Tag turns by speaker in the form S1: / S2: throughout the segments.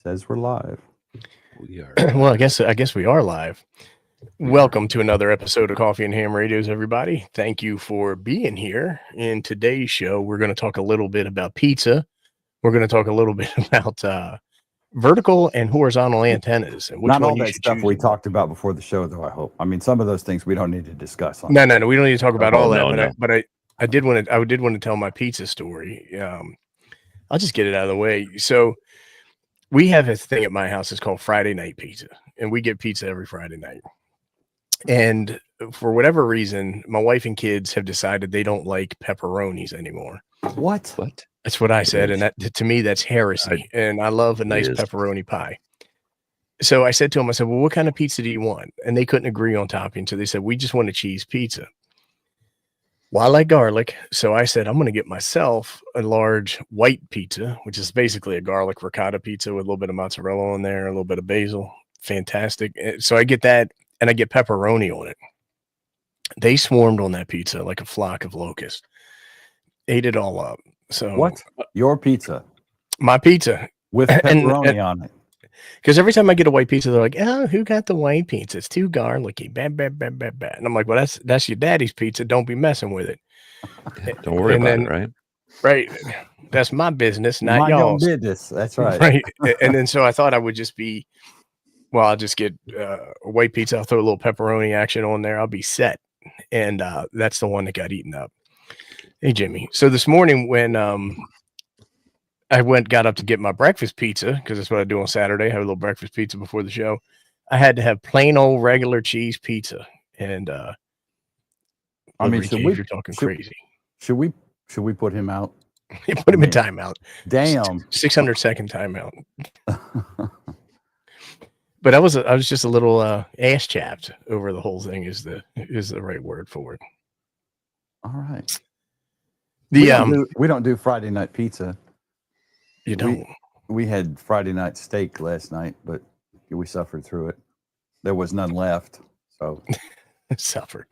S1: Says we're live.
S2: We are.
S3: Well, I guess we are live. Welcome to another episode of Coffee and Ham Radios, everybody. Thank you for being here. In today's show, we're going to talk a little bit about pizza. We're going to talk a little bit about vertical and horizontal antennas. And which
S1: Not
S3: one
S1: all
S3: you
S1: that
S3: should
S1: stuff
S3: choose.
S1: we talked about before the show, though. I hope. I mean, some of those things we don't need to discuss.
S3: No, we don't need to talk about all that.
S2: No.
S3: But I did want to tell my pizza story. I'll just get it out of the way. So we have a thing at my house. It's called Friday night pizza, and we get pizza every Friday night. And for whatever reason, my wife and kids have decided they don't like pepperonis anymore.
S1: What?
S3: That's what I said. And that, to me, that's heresy. And I love a nice pepperoni pie. So I said to them, I said, well, what kind of pizza do you want? And they couldn't agree on topping. So they said, we just want a cheese pizza. Well, I like garlic. So I said, I'm going to get myself a large white pizza, which is basically a garlic ricotta pizza with a little bit of mozzarella on there, a little bit of basil. Fantastic. So I get that, and I get pepperoni on it. They swarmed on that pizza like a flock of locusts. Ate it all up. So
S1: what? Your pizza?
S3: My pizza.
S1: With pepperoni on it.
S3: Because every time I get a white pizza, they're like, oh, who got the white pizza? It's too garlicky. Bad. And I'm like, well, that's your daddy's pizza. Don't be messing with it.
S2: Don't worry about it, right?
S3: Right. That's my business, not y'all's.
S1: Business. That's right.
S3: Right. And then so I thought I would just be, well, I'll just get a white pizza. I'll throw a little pepperoni action on there. I'll be set. And that's the one that got eaten up. Hey, Jimmy. So this morning when I got up to get my breakfast pizza, because that's what I do on Saturday. I have a little breakfast pizza before the show. I had to have plain old regular cheese pizza. And
S1: I mean,
S3: you're talking crazy.
S1: Should we put him out?
S3: Put him in timeout.
S1: Damn.
S3: 600-second timeout. But I was just a little ass chapped over the whole thing is the right word for it.
S1: All right.
S3: We
S1: don't do Friday night pizza.
S3: You don't.
S1: We had Friday night steak last night, but we suffered through it. There was none left, so
S3: suffered.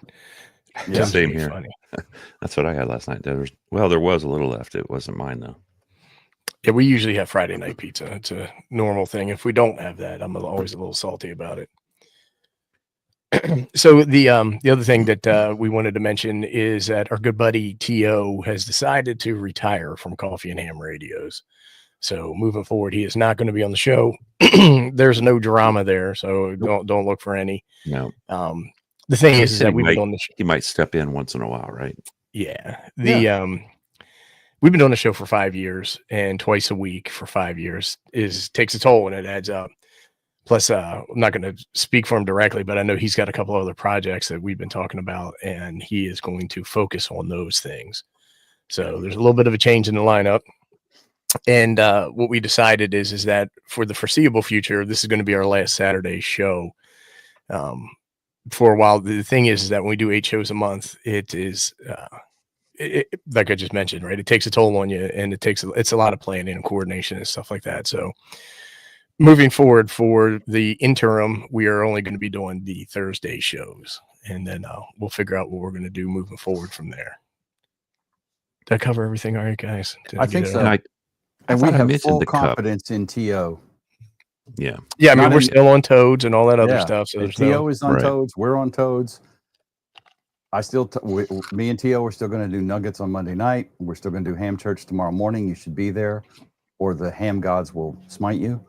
S2: Yeah, same here. Funny. That's what I had last night. There was a little left. It wasn't mine though.
S3: Yeah, we usually have Friday night pizza. It's a normal thing. If we don't have that, I'm always a little salty about it. So the other thing that we wanted to mention is that our good buddy TIO has decided to retire from Coffee and Ham Radios. So moving forward, he is not going to be on the show. There's no drama there, so don't look for any.
S2: No.
S3: The thing is that we've been on the show.
S2: He might step in once in a while, right?
S3: Yeah. We've been doing the show for 5 years, and twice a week for 5 years takes a toll, and it adds up. Plus, I'm not going to speak for him directly, but I know he's got a couple other projects that we've been talking about, and he is going to focus on those things. So there's a little bit of a change in the lineup. And what we decided is that for the foreseeable future, this is going to be our last Saturday show. For a while, the thing is that when we do 8 shows a month, it is like I just mentioned, right? It takes a toll on you, and it's a lot of planning and coordination and stuff like that. So moving forward for the interim, we are only going to be doing the Thursday shows, and then we'll figure out what we're going to do moving forward from there. Did I cover everything? All right, guys.
S1: I think so. And we have full confidence in TIO.
S2: Yeah.
S3: Yeah, I mean, we're still on Toads and all that other stuff. So
S1: TIO is on Toads. We're on Toads. Me and TIO are still going to do nuggets on Monday night. We're still going to do ham church tomorrow morning. You should be there, or the ham gods will smite you.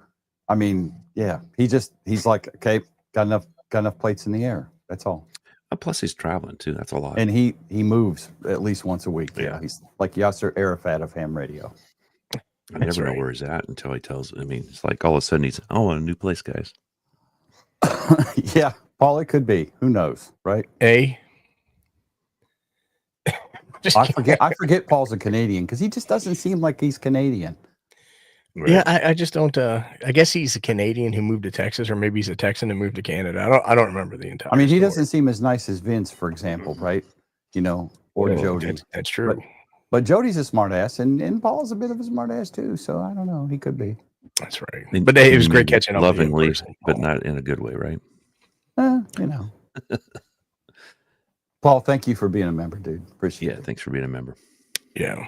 S1: I mean, yeah, he's like, okay, got enough plates in the air. That's all.
S2: Plus, he's traveling too. That's a lot.
S1: And he moves at least once a week. Yeah, he's like Yasser Arafat of ham radio.
S2: I never know where he's at until he tells. I mean, it's like all of a sudden he's a new place, guys.
S1: Yeah, Paul, it could be. Who knows, right?
S3: I
S1: forget Paul's a Canadian because he just doesn't seem like he's Canadian.
S3: Right. Yeah, I just don't. I guess he's a Canadian who moved to Texas, or maybe he's a Texan and moved to Canada. I don't remember the entire.
S1: I mean, he
S3: story.
S1: doesn't seem as nice as Vince, for example, right? Or Jody.
S3: That's true.
S1: But Jody's a smart ass, and Paul's a bit of a smart ass too. So I don't know. He could be.
S3: That's right. But it was great catching up.
S2: Lovingly, but not in a good way, right?
S1: Paul, thank you for being a member, dude. Appreciate it.
S2: Thanks for being a member.
S3: Yeah.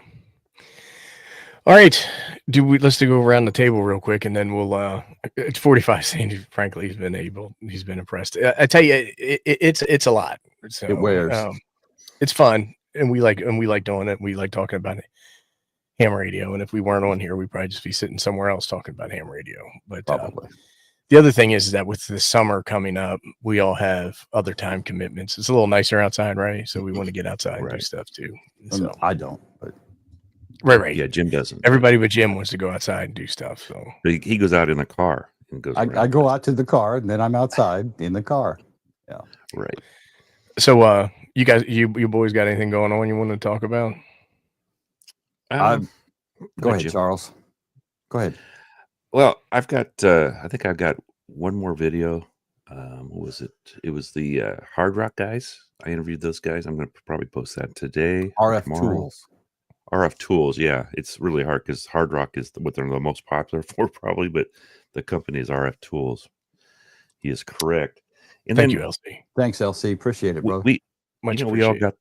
S3: All right. Let's go around the table real quick, and then we'll. It's 45. Sandy, frankly, he's been impressed. I tell you, it's a lot. So,
S1: It wears.
S3: It's fun, and we like doing it. We like talking about it. Ham radio, and if we weren't on here, we'd probably just be sitting somewhere else talking about ham radio. But
S1: Probably.
S3: the other thing is that with the summer coming up, we all have other time commitments. It's a little nicer outside, right? So we want to get outside and do stuff too. So
S1: I don't, but
S3: right.
S2: Yeah, Jim doesn't.
S3: Everybody but Jim wants to go outside and do stuff. So
S2: But he goes out in the car and goes.
S1: I go out to the car and then I'm outside in the car. Yeah.
S2: Right.
S3: So you guys, you boys got anything going on you want to talk about?
S1: Go ahead, Charles. Go ahead.
S2: Well, I've got. I think I've got one more video. What was it? It was the Hard Rock guys. I interviewed those guys. I'm going to probably post that today.
S1: RF
S2: tomorrow.
S1: Tools.
S2: RF Tools. Yeah, it's really hard because Hard Rock is what they're the most popular for, probably. But the company is RF Tools. He is correct. And
S3: Thank you, LC.
S1: Thanks, LC. Appreciate it, bro.
S2: We all got.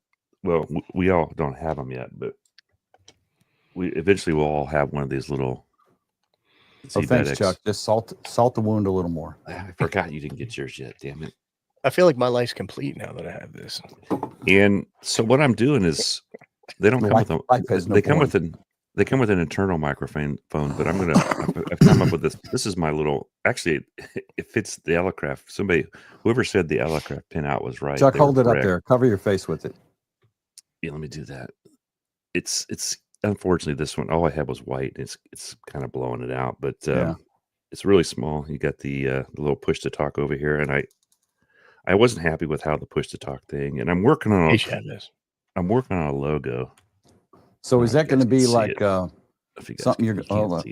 S2: Well, we all don't have them yet, but we eventually will all have one of these little.
S1: Oh, thanks, Chuck. Just salt the wound a little more.
S2: I forgot you didn't get yours yet. Damn it!
S3: I feel like my life's complete now that I have this.
S2: And so what I'm doing is they don't come with a. They come with an. They come with an internal microphone. But I've come up with this. This is my little. Actually, it fits the Elecraft. Whoever said the Elecraft pinout was right.
S1: Chuck, hold it up there. Cover your face with it.
S2: Yeah, let me do that. It's. Unfortunately, this one, all I had was white. It's kind of blowing it out, but it's really small. You got the little push to talk over here, and I wasn't happy with how the push to talk thing. And I'm working on a logo.
S1: So is that going to be like something you're?
S2: Hold on.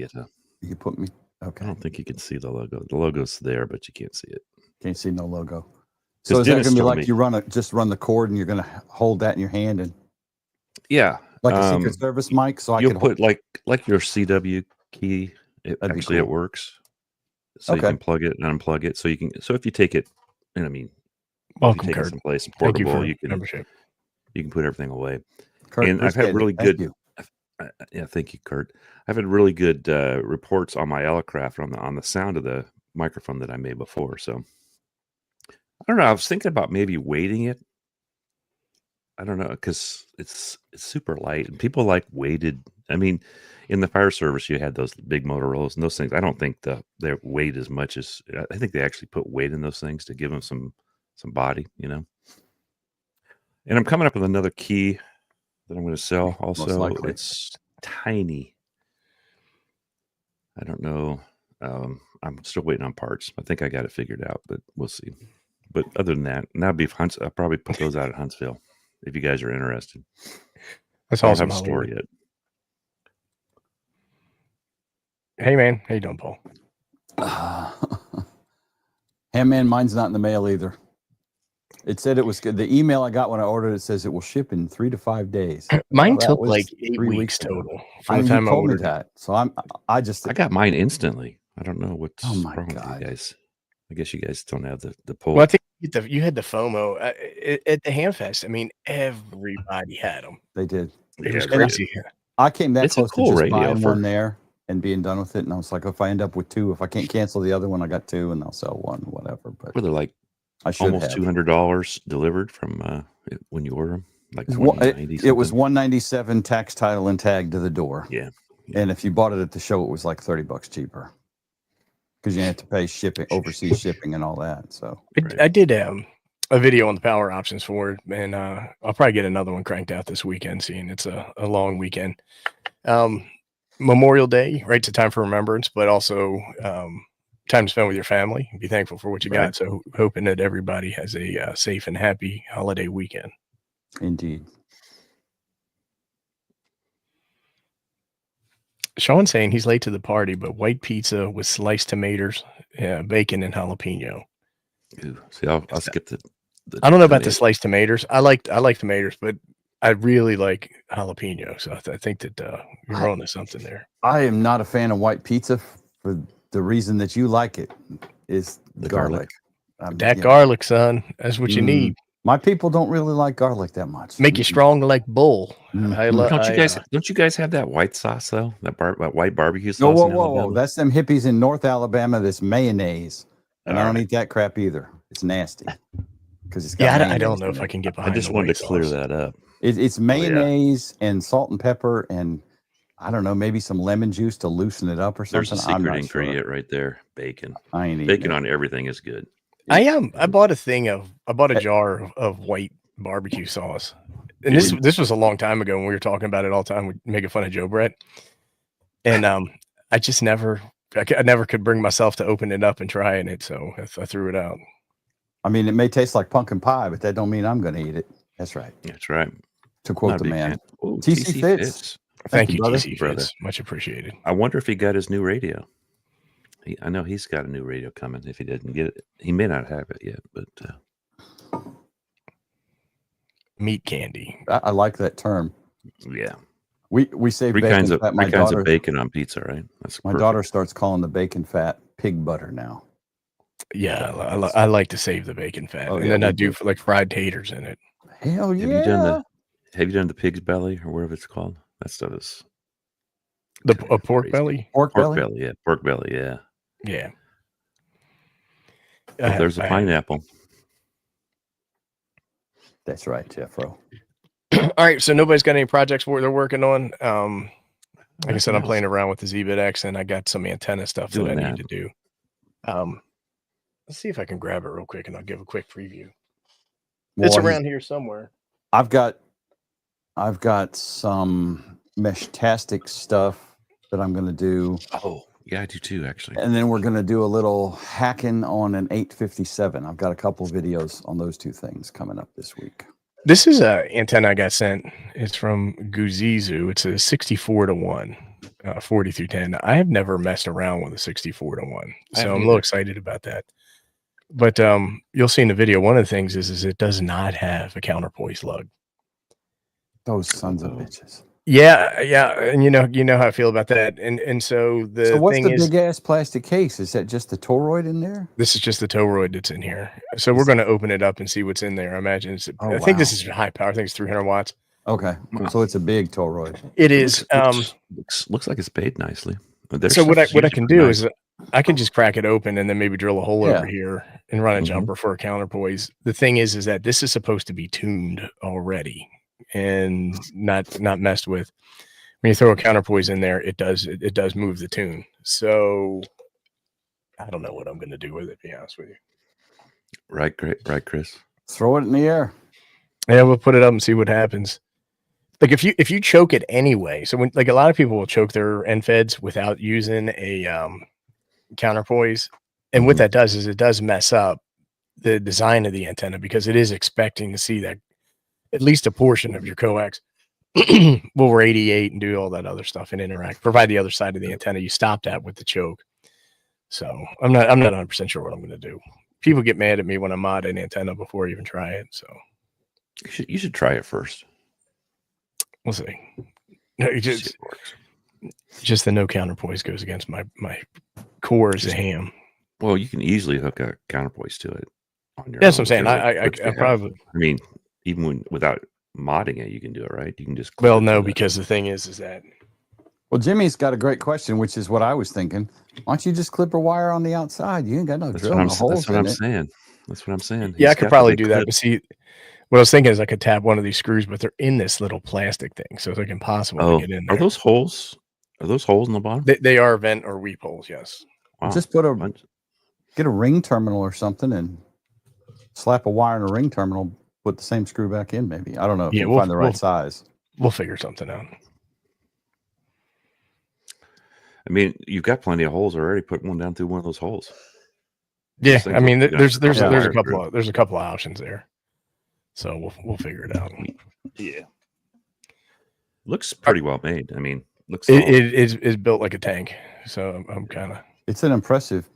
S1: You put me. Okay.
S2: I don't think you can see the logo. The logo's there, but you can't see it.
S1: Can't see no logo. So is that going to be like you run the cord and you're going to hold that in your hand and?
S2: Yeah.
S1: Like a Secret Service mic, so
S2: you'll put like your CW key. It works, so you can plug it and unplug it. So you can. So if you take it, and I mean,
S3: welcome,
S2: take
S3: Kurt.
S2: it someplace portable, you can put everything away. Kurt, and I've had really good. Yeah, thank you, Kurt. I've had really good reports on my Elecraft on the sound of the microphone that I made before. So I don't know. I was thinking about maybe weighting it. I don't know, because it's super light and people like weighted. I mean, in the fire service, you had those big Motorola's and those things. I don't think they weight as much as I think they actually put weight in those things to give them some body, you know. And I'm coming up with another key that I'm going to sell. Also, it's tiny. I don't know. I'm still waiting on parts. I think I got it figured out, but we'll see. But other than that, and that'd be Hunts. I'll probably put those out at Huntsville. If you guys are interested.
S3: That's awesome.
S2: I don't have a store yet.
S3: Hey, man. How you doing, Paul?
S1: Hey, man, mine's not in the mail either. It said it was good. The email I got when I ordered it says it will ship in 3 to 5 days.
S3: Mine took like 8 weeks total from the time I ordered
S1: that. So I
S2: got mine instantly. I don't know what's wrong with you guys. I guess you guys don't have the pull.
S3: Well, I think you had the FOMO at the Hamfest. I mean, everybody had them.
S1: They did.
S3: It was crazy.
S1: I came that close to just buying one there and being done with it. And I was like, if I end up with 2, if I can't cancel the other one, I got 2 and I'll sell one, whatever. But
S2: they're like almost $200 delivered from when you order them. Like
S1: it was $197 tax, title, and tag to the door.
S2: Yeah.
S1: And if you bought it at the show, it was like $30 cheaper. Because you have to pay shipping, overseas shipping, and all that. So
S3: I did a video on the power options for it, and I'll probably get another one cranked out this weekend, seeing it's a long weekend. Memorial Day, right? It's a time for remembrance, but also time to spend with your family and be thankful for what you got. So hoping that everybody has a safe and happy holiday weekend.
S1: Indeed.
S3: Sean's saying he's late to the party, but white pizza with sliced tomatoes, bacon, and jalapeno.
S2: Ooh, see, I'll skip the
S3: I don't know about the sliced tomatoes. I like tomatoes, but I really like jalapeno. So I think that you're on to something there.
S1: I am not a fan of white pizza for the reason that you like it is the garlic.
S3: Garlic, son. That's what you need.
S1: My people don't really like garlic that much.
S3: Make you strong like bull.
S2: Don't you guys have that white sauce though? That white barbecue sauce?
S1: No, whoa. That's them hippies in North Alabama. This mayonnaise, and I don't eat that crap either. It's nasty because it's got.
S3: I don't know if I can get behind.
S2: I just wanted to clear that up.
S1: It's mayonnaise and salt and pepper, and I don't know, maybe some lemon juice to loosen it up or something.
S2: There's a secret ingredient right there: bacon.
S1: I ain't
S2: bacon on everything is good.
S3: I bought a jar of white barbecue sauce, and this was a long time ago when we were talking about it all the time. We making fun of Joe Brett, and I just never could bring myself to open it up and trying it, so I threw it out.
S1: I mean, it may taste like pumpkin pie, but that don't mean I'm going to eat it. That's right.
S2: That's right.
S1: To quote the man, TC Fitz.
S3: Thank you, TC Fitz. Much appreciated.
S2: I wonder if he got his new radio. I know he's got a new radio coming. If he didn't get it, he may not have it yet. But
S3: meat candy.
S1: I like that term.
S2: Yeah,
S1: we say
S2: three kinds of bacon on pizza, right?
S1: That's my daughter starts calling the bacon fat pig butter now.
S3: Yeah, I like to save the bacon fat, and then I do for like fried taters in it.
S1: Hell yeah!
S2: Have you done the pig's belly or whatever it's called? That stuff is
S3: a pork belly.
S2: Pork belly, yeah. Pork belly, yeah.
S3: Yeah.
S2: There's a pineapple.
S1: That's right, Jeffro.
S3: All right, so nobody's got any projects they're working on. Like I said, I'm playing around with the ZBitX, and I got some antenna stuff that I need to do. Let's see if I can grab it real quick, and I'll give a quick preview. It's around here somewhere.
S1: I've got some Meshtastic stuff that I'm going to do.
S2: Oh, yeah, I do too, actually.
S1: And then we're going to do a little hacking on an 857. I've got a couple videos on those two things coming up this week.
S3: This is an antenna I got sent. It's from Guzizu. It's a 64-1, 40-10. I have never messed around with a 64-1, so I'm a little excited about that. But you'll see in the video, one of the things is it does not have a counterpoise lug.
S1: Those sons of bitches.
S3: Yeah, and you know how I feel about that. And so
S1: what's the big ass plastic case? Is that just the toroid in there?
S3: This is just the toroid that's in here. So we're going to open it up and see what's in there. I imagine I think this is high power. I think it's 300 watts.
S1: Okay, so it's a big toroid.
S3: It is.
S2: Looks like it's made nicely.
S3: So what I can do is I can just crack it open and then maybe drill a hole over here and run a jumper for a counterpoise. The thing is that this is supposed to be tuned already and not messed with. When you throw a counterpoise in there, it does move the tune. So I don't know what I'm going to do with it, to be honest with you.
S2: Right, Chris.
S1: Throw it in the air.
S3: Yeah, we'll put it up and see what happens. Like if you choke it anyway, so when like a lot of people will choke their end feds without using a counterpoise, and what that does is it does mess up the design of the antenna because it is expecting to see that at least a portion of your coax will radiate and do all that other stuff and interact. Provide the other side of the antenna. You stop that with the choke. So I'm not 100% sure what I'm going to do. People get mad at me when I mod an antenna before I even try it. So
S2: you should try it first.
S3: We'll see. No, just the no counterpoise goes against my core as a ham.
S2: Well, you can easily hook a counterpoise to it.
S3: That's what I'm saying. I probably.
S2: I mean, even without modding it, you can do it, right? You can just.
S3: Well, no, because the thing is that.
S1: Well, Jimmy's got a great question, which is what I was thinking. Why don't you just clip a wire on the outside? You ain't got no drill holes.
S2: That's what I'm saying. That's what I'm saying.
S3: Yeah, I could probably do that. But see, what I was thinking is I could tap one of these screws, but they're in this little plastic thing, so it's like impossible to get in there.
S2: Are those holes? Are those holes in the bottom?
S3: They are vent or weep holes. Yes.
S1: Wow. Just get a ring terminal or something and slap a wire in a ring terminal. Put the same screw back in, maybe. I don't know if you find the right size.
S3: We'll figure something out.
S2: I mean, you've got plenty of holes already. Put one down through one of those holes.
S3: Yeah, I mean, there's a couple of options there. So we'll figure it out.
S2: Yeah, looks pretty well made. I mean,
S3: it is built like a tank. So I'm kind of.
S1: It's an impressive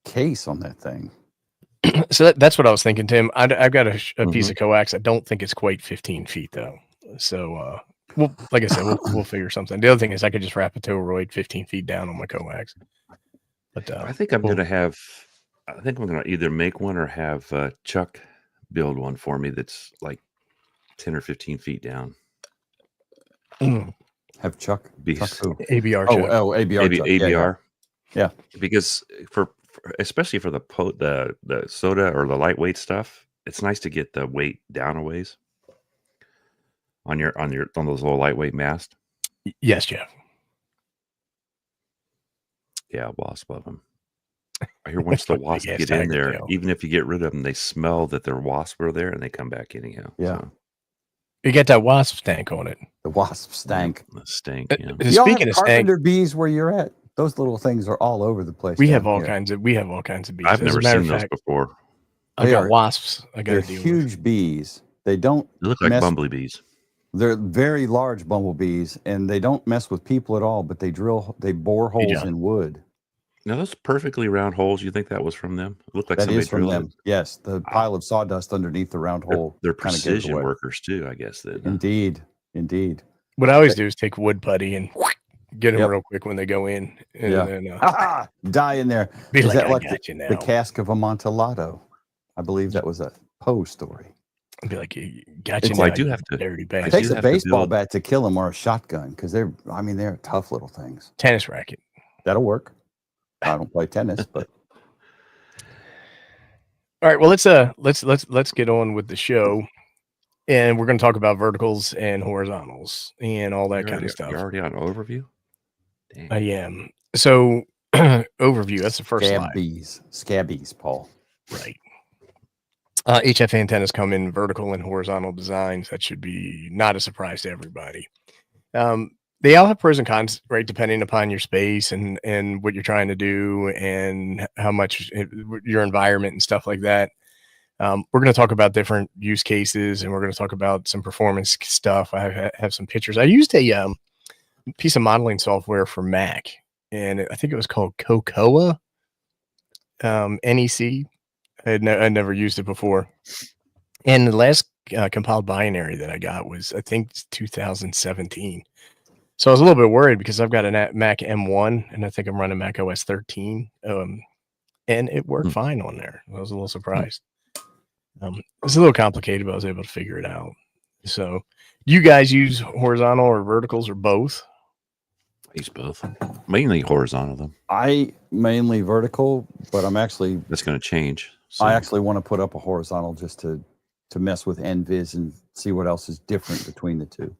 S1: case on that thing.
S3: So that's what I was thinking, Tim. I've got a piece of coax. I don't think it's quite 15 feet though. So like I said, we'll figure something. The other thing is I could just wrap a toroid 15 feet down on my coax. But
S2: I think I'm going to either make one or have Chuck build one for me that's like 10 or 15 feet down.
S1: Have Chuck who?
S3: ABR.
S1: ABR. Chuck.
S2: ABR.
S1: Yeah.
S2: Because for especially for the soda or the lightweight stuff, it's nice to get the weight down a ways on those little lightweight masts.
S3: Yes, Jeff.
S2: Yeah, wasp love them. I hear once the wasps get in there, even if you get rid of them, they smell that their wasps are there and they come back anyhow.
S1: Yeah.
S2: So.
S3: You get that wasp stank on it.
S1: The wasp stank.
S2: The stank. Yeah.
S3: Speaking of
S1: carpenter bees where you're at, those little things are all over the place.
S3: We have all kinds of bees.
S2: I've never seen those before.
S3: I got wasps.
S1: They're huge bees. They look
S2: like bumblebees.
S1: They're very large bumblebees, and they don't mess with people at all, but they bore holes in wood.
S2: Now, those perfectly round holes, you think that was from them? It looked like
S1: that is from them. Yes, the pile of sawdust underneath the round hole.
S2: They're precision workers too, I guess.
S1: Indeed.
S3: What I always do is take wood putty and get them real quick when they go in. And then,
S1: die in there.
S3: Is
S1: that like the cask of Amontillado? I believe that was a Poe story.
S3: I'd be like, got you.
S2: I do have to.
S3: Dirty bag.
S1: It takes a baseball bat to kill them or a shotgun because they're tough little things.
S3: Tennis racket.
S1: That'll work. I don't play tennis, but
S3: all right. Well, let's get on with the show, and we're going to talk about verticals and horizontals and all that kind of stuff.
S2: You're already on overview.
S3: Dang. I am. So overview. That's the first slide.
S1: Scabbies, Paul.
S3: Right. HF antennas come in vertical and horizontal designs. That should be not a surprise to everybody. They all have pros and cons, right? Depending upon your space and what you're trying to do and how much your environment and stuff like that. We're going to talk about different use cases, and we're going to talk about some performance stuff. I have some pictures. I used a piece of modeling software for Mac, and I think it was called Cocoa, NEC. I'd never used it before. And the last compiled binary that I got was, I think, 2017. So I was a little bit worried because I've got a Mac M1 and I think I'm running Mac OS 13. And it worked fine on there. I was a little surprised. It was a little complicated, but I was able to figure it out. So do you guys use horizontal or verticals or both?
S2: I use both. Mainly horizontal though.
S1: I mainly vertical, but I'm actually
S2: that's going to change. So.
S1: I actually want to put up a horizontal just to mess with NVIS and see what else is different between the two.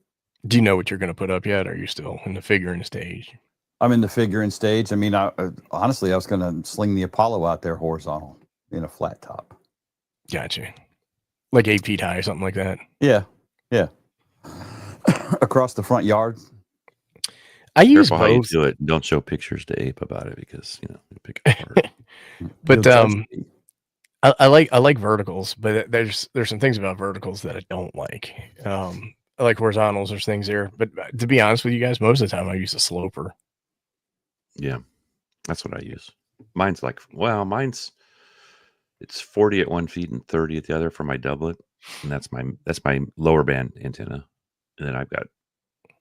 S3: Do you know what you're going to put up yet? Or are you still in the figuring stage?
S1: I'm in the figuring stage. I mean, honestly, I was going to sling the Apollo out there horizontal in a flat top.
S3: Gotcha. Like 8 feet high or something like that.
S1: Yeah. Across the front yard.
S3: I use both.
S2: How you do it. Don't show pictures to Ape about it because you pick it apart.
S3: But I like verticals, but there's some things about verticals that I don't like. I like horizontals. There's things there, but to be honest with you guys, most of the time I use a sloper.
S2: Yeah, that's what I use. Mine's it's 40 at one feet and 30 at the other for my doublet, and that's my lower band antenna, and then I've got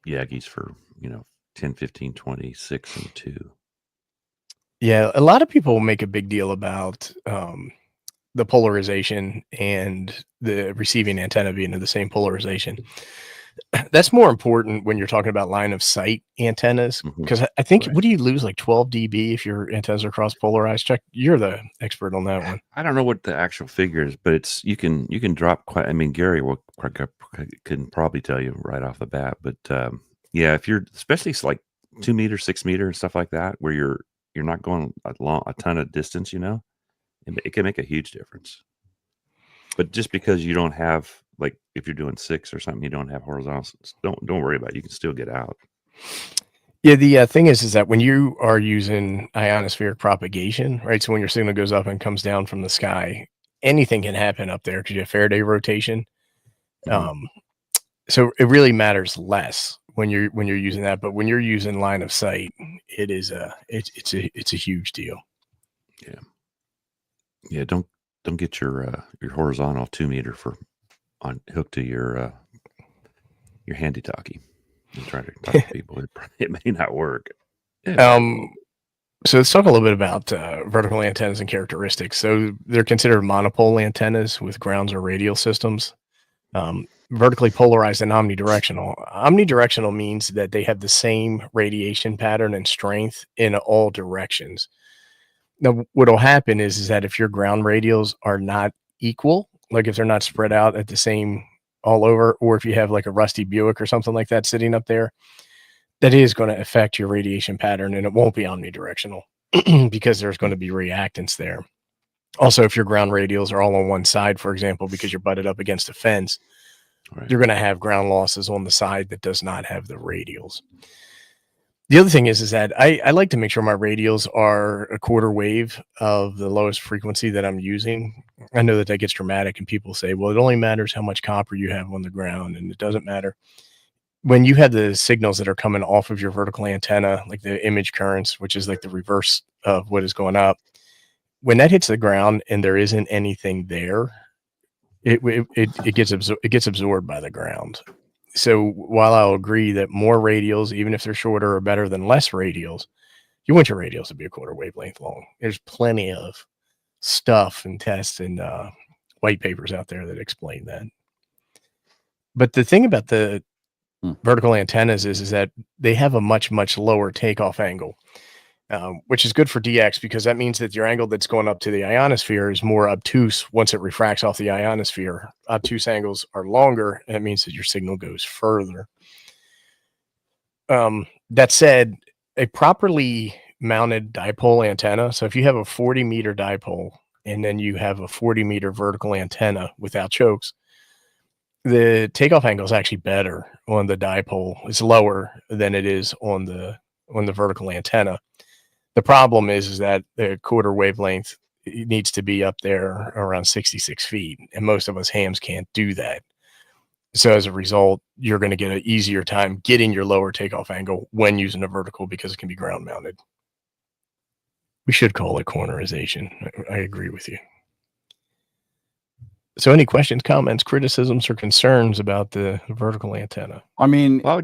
S2: Yagis for 10, 15, 20, 6, and 2.
S3: Yeah, a lot of people make a big deal about the polarization and the receiving antenna being in the same polarization. That's more important when you're talking about line of sight antennas, because I think, what do you lose, like 12 dB if your antennas are cross polarized? Chuck, you're the expert on that one.
S2: I don't know what the actual figure is, but you can drop quite. I mean, Gary can probably tell you right off the bat, but yeah, if you're especially like 2 meter, 6 meter, and stuff like that, where you're not going a ton of distance, it can make a huge difference. But just because you don't have, like, if you're doing 6 or something, you don't have horizontals, don't worry about it. You can still get out.
S3: Yeah, the thing is that when you are using ionospheric propagation, right? So when your signal goes up and comes down from the sky, anything can happen up there because you have Faraday rotation. So it really matters less when you're using that. But when you're using line of sight, it's a huge deal.
S2: Yeah. Don't get your horizontal 2 meter hooked to your handy talkie and try to talk to people. It may not work.
S3: So let's talk a little bit about vertical antennas and characteristics. So they're considered monopole antennas with grounds or radial systems. Vertically polarized and omnidirectional. Omnidirectional means that they have the same radiation pattern and strength in all directions. Now, what will happen is that if your ground radials are not equal, like if they're not spread out at the same all over, or if you have like a rusty Buick or something like that sitting up there, that is going to affect your radiation pattern, and it won't be omnidirectional because there's going to be reactance there. Also, if your ground radials are all on one side, for example, because you're butted up against a fence, you're going to have ground losses on the side that does not have the radials. The other thing is that I like to make sure my radials are a quarter wave of the lowest frequency that I'm using. I know that gets dramatic, and people say, well, it only matters how much copper you have on the ground, and it doesn't matter. When you have the signals that are coming off of your vertical antenna, like the image currents, which is like the reverse of what is going up, when that hits the ground and there isn't anything there, it gets absorbed by the ground. So while I'll agree that more radials, even if they're shorter, are better than less radials, you want your radials to be a quarter wavelength long. There's plenty of stuff and tests and white papers out there that explain that. But the thing about the vertical antennas is that they have a much lower takeoff angle, which is good for DX because that means that your angle that's going up to the ionosphere is more obtuse once it refracts off the ionosphere. Obtuse angles are longer, and it means that your signal goes further. That said, a properly mounted dipole antenna, so if you have a 40-meter dipole and then you have a 40-meter vertical antenna without chokes, the takeoff angle is actually better on the dipole. It's lower than it is on the vertical antenna. The problem is that the quarter wavelength needs to be up there around 66 feet, and most of us hams can't do that. So as a result, you're going to get an easier time getting your lower takeoff angle when using a vertical because it can be ground mounted. We should call it cornerization. I agree with you. So any questions, comments, criticisms, or concerns about the vertical antenna?
S1: I mean,
S2: well,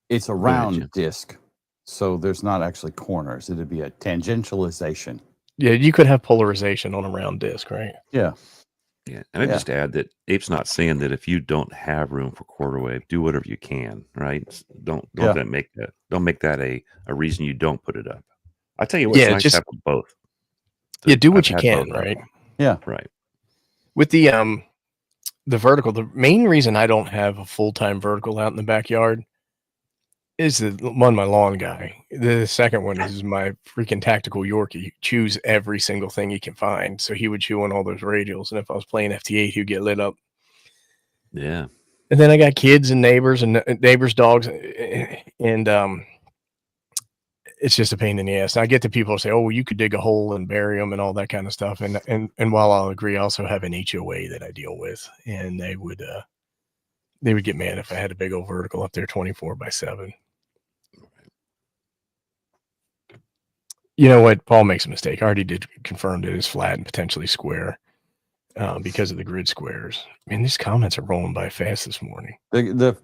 S1: it's a round disc, so there's not actually corners. It'd be a tangentialization.
S3: Yeah, you could have polarization on a round disc, right?
S1: Yeah.
S2: Yeah, and I just add that Ape's not saying that if you don't have room for quarter wave, do whatever you can, right? Don't make that a reason you don't put it up. I tell you what, it's nice to have both.
S3: Do what you can, right?
S1: Yeah,
S2: right.
S3: With the vertical, the main reason I don't have a full-time vertical out in the backyard is my lawn guy. The second one is my freaking tactical Yorkie. He chews every single thing he can find. So he would chew on all those radials. And if I was playing FT8, he'd get lit up.
S2: Yeah.
S3: And then I got kids and neighbors dogs. And it's just a pain in the ass. And I get the people say, oh, well, you could dig a hole and bury them and all that kind of stuff. And while I'll agree, I also have an HOA that I deal with. And they would get mad if I had a big old vertical up there 24/7. You know what? Paul makes a mistake. I already did confirm that it's flat and potentially square because of the grid squares. Man, these comments are rolling by fast this morning.
S1: The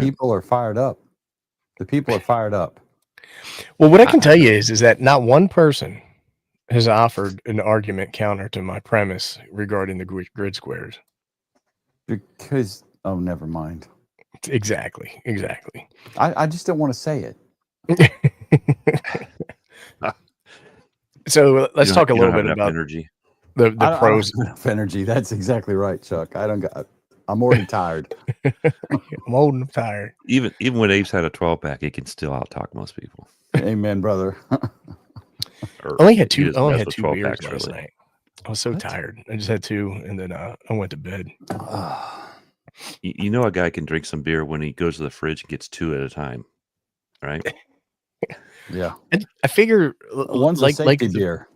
S1: people are fired up. The people are fired up.
S3: Well, what I can tell you is that not one person has offered an argument counter to my premise regarding the grid squares.
S1: Because, never mind.
S3: Exactly.
S1: I just don't want to say it.
S3: So let's talk a little bit about
S2: energy.
S3: The pros.
S1: Enough energy. That's exactly right, Chuck. I'm already tired.
S3: I'm old and tired.
S2: Even when Abe's had a 12-pack, he can still out-talk most people.
S1: Amen, brother.
S3: I only had two beers last night. I was so tired. I just had two, and then I went to bed.
S2: You know, a guy can drink some beer when he goes to the fridge and gets two at a time, right?
S1: Yeah.
S3: And I figure
S1: one's like a safety beer.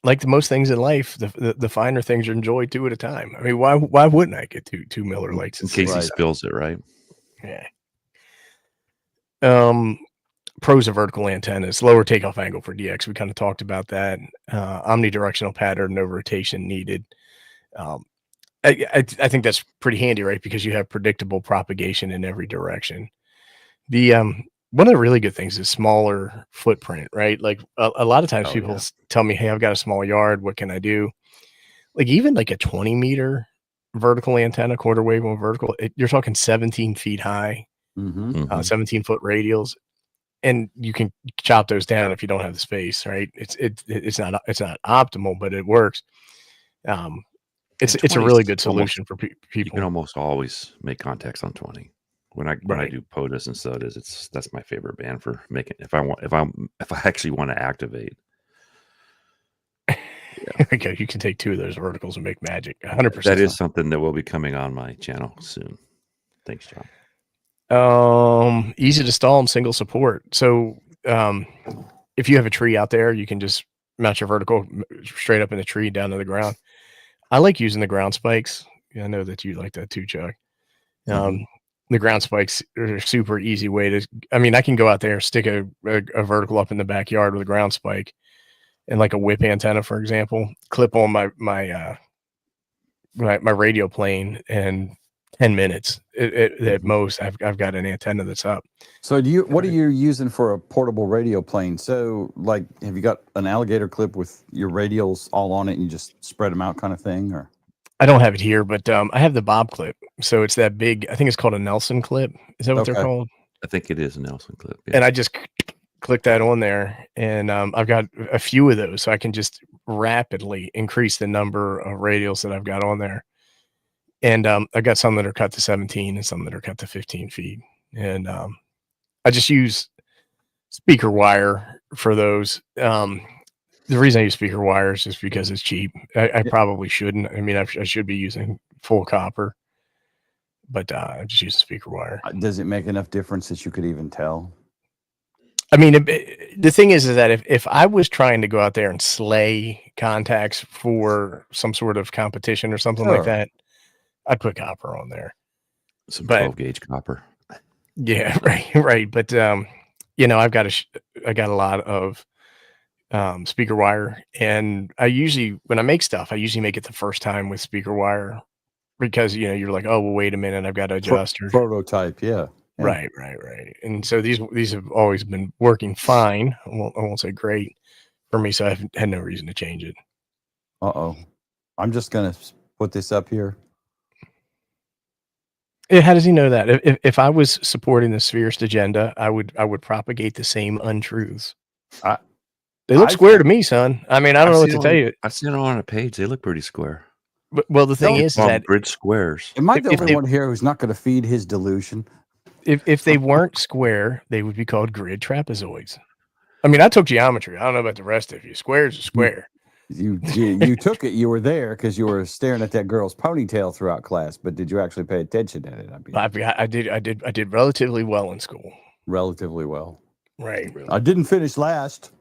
S3: Like most things in life, the finer things are enjoyed two at a time. I mean, why wouldn't I get two Miller Lights
S2: in case he spills it, right?
S3: Yeah. Pros of vertical antennas: lower takeoff angle for DX. We kind of talked about that. Omnidirectional pattern, no rotation needed. I think that's pretty handy, right? Because you have predictable propagation in every direction. The one of the really good things is smaller footprint, right? Like a lot of times people tell me, hey, I've got a small yard. What can I do? Like even like a 20-meter vertical antenna, quarter wave one vertical, you're talking 17 feet high, 17-foot radials. And you can chop those down if you don't have the space, right? It's not optimal, but it works. It's a really good solution for people.
S2: You can almost always make contacts on 20. When I do POTUS and SOTUS, that's my favorite band for making. If I actually want to activate.
S3: Yeah. Okay, you can take 2 of those verticals and make magic. 100%.
S2: That is something that will be coming on my channel soon. Thanks, John.
S3: Easy to install and single support. So if you have a tree out there, you can just mount your vertical straight up in the tree down to the ground. I like using the ground spikes. I know that you like that too, Chuck. The ground spikes are a super easy way to, I can go out there, stick a vertical up in the backyard with a ground spike and like a whip antenna, for example, clip on my radio plane, and 10 minutes at most, I've got an antenna that's up.
S1: So what are you using for a portable radio plane? So like, have you got an alligator clip with your radials all on it and you just spread them out kind of thing? Or
S3: I don't have it here, but I have the Bob clip. So it's that big, I think it's called a Nelson clip. Is that what they're called?
S2: I think it is a Nelson clip. Yeah.
S3: And I just click that on there, and I've got a few of those, so I can just rapidly increase the number of radials that I've got on there. And I got some that are cut to 17 and some that are cut to 15 feet. And I just use speaker wire for those. The reason I use speaker wire is just because it's cheap. I probably shouldn't. I should be using full copper, but I just use speaker wire.
S1: Does it make enough difference that you could even tell?
S3: The thing is that if I was trying to go out there and slay contacts for some sort of competition or something like that, I'd put copper on there.
S2: Some 12-gauge copper.
S3: Yeah, right. But I got a lot of speaker wire, and I usually, when I make stuff, I usually make it the first time with speaker wire, because you're like, oh well, wait a minute, I've got to adjust
S1: prototype. Yeah.
S3: Right. And so these have always been working fine. I won't say great for me, so I had no reason to change it.
S1: I'm just gonna put this up here.
S3: How does he know that? If I was supporting the spherist agenda, I would propagate the same untruths. They look square to me, son. I don't know what to tell you.
S2: I've seen it on a page. They look pretty square.
S3: Well, the thing is that
S2: grid squares.
S1: Am I the only one here who's not going to feed his delusion?
S3: If they weren't square, they would be called grid trapezoids. I took geometry. I don't know about the rest of you. Squares are square.
S1: You took it. You were there because you were staring at that girl's ponytail throughout class. But did you actually pay attention to it?
S3: I did relatively well in school.
S1: Relatively well.
S3: Right.
S1: I didn't finish last.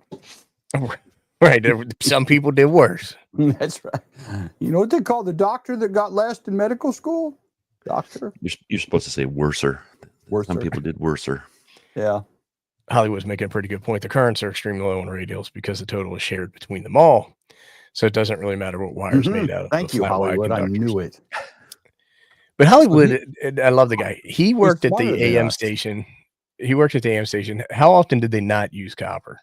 S3: Right. Some people did worse.
S1: That's right. You know what they call the doctor that got last in medical school? Doctor.
S2: You're supposed to say worser. Some people did worser.
S1: Yeah.
S3: Hollywood's making a pretty good point. The currents are extremely low on radials because the total is shared between them all. So it doesn't really matter what wire's made out of.
S1: Thank you, Hollywood. I knew it.
S3: But Hollywood, I love the guy. He worked at the AM station. How often did they not use copper?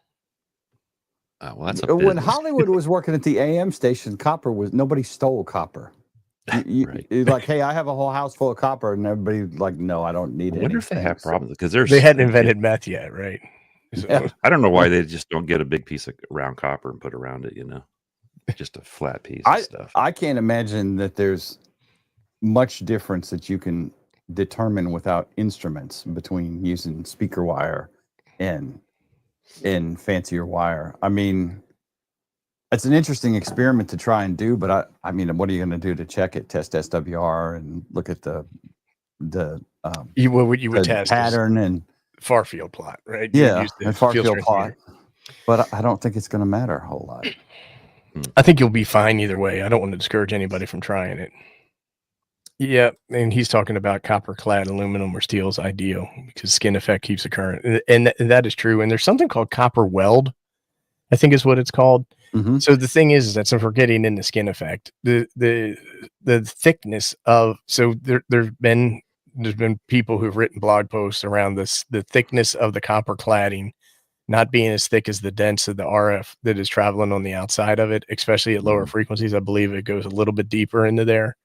S2: Well, that's
S1: when Hollywood was working at the AM station, nobody stole copper. Right. Like, hey, I have a whole house full of copper, and everybody like, no, I don't need it.
S2: I wonder if they have problems because
S3: they hadn't invented meth yet, right?
S2: So, yeah. I don't know why they just don't get a big piece of round copper and put around it. Just a flat piece of stuff.
S1: I can't imagine that there's much difference that you can determine without instruments between using speaker wire and fancier wire. It's an interesting experiment to try and do, but what are you going to do to check it? Test SWR and look at the
S3: you would test
S1: pattern and
S3: far field plot, right?
S1: Yeah, and far field plot. But I don't think it's going to matter a whole lot.
S3: I think you'll be fine either way. I don't want to discourage anybody from trying it. Yeah, and he's talking about copper-clad aluminum or steel is ideal because skin effect keeps the current, and that is true. And there's something called copper weld, I think is what it's called. Mm-hmm. So the thing is that since we're getting into skin effect, the thickness of there's been there's been people who've written blog posts around the thickness of the copper cladding not being as thick as the dense of the RF that is traveling on the outside of it, especially at lower frequencies. I believe it goes a little bit deeper into there.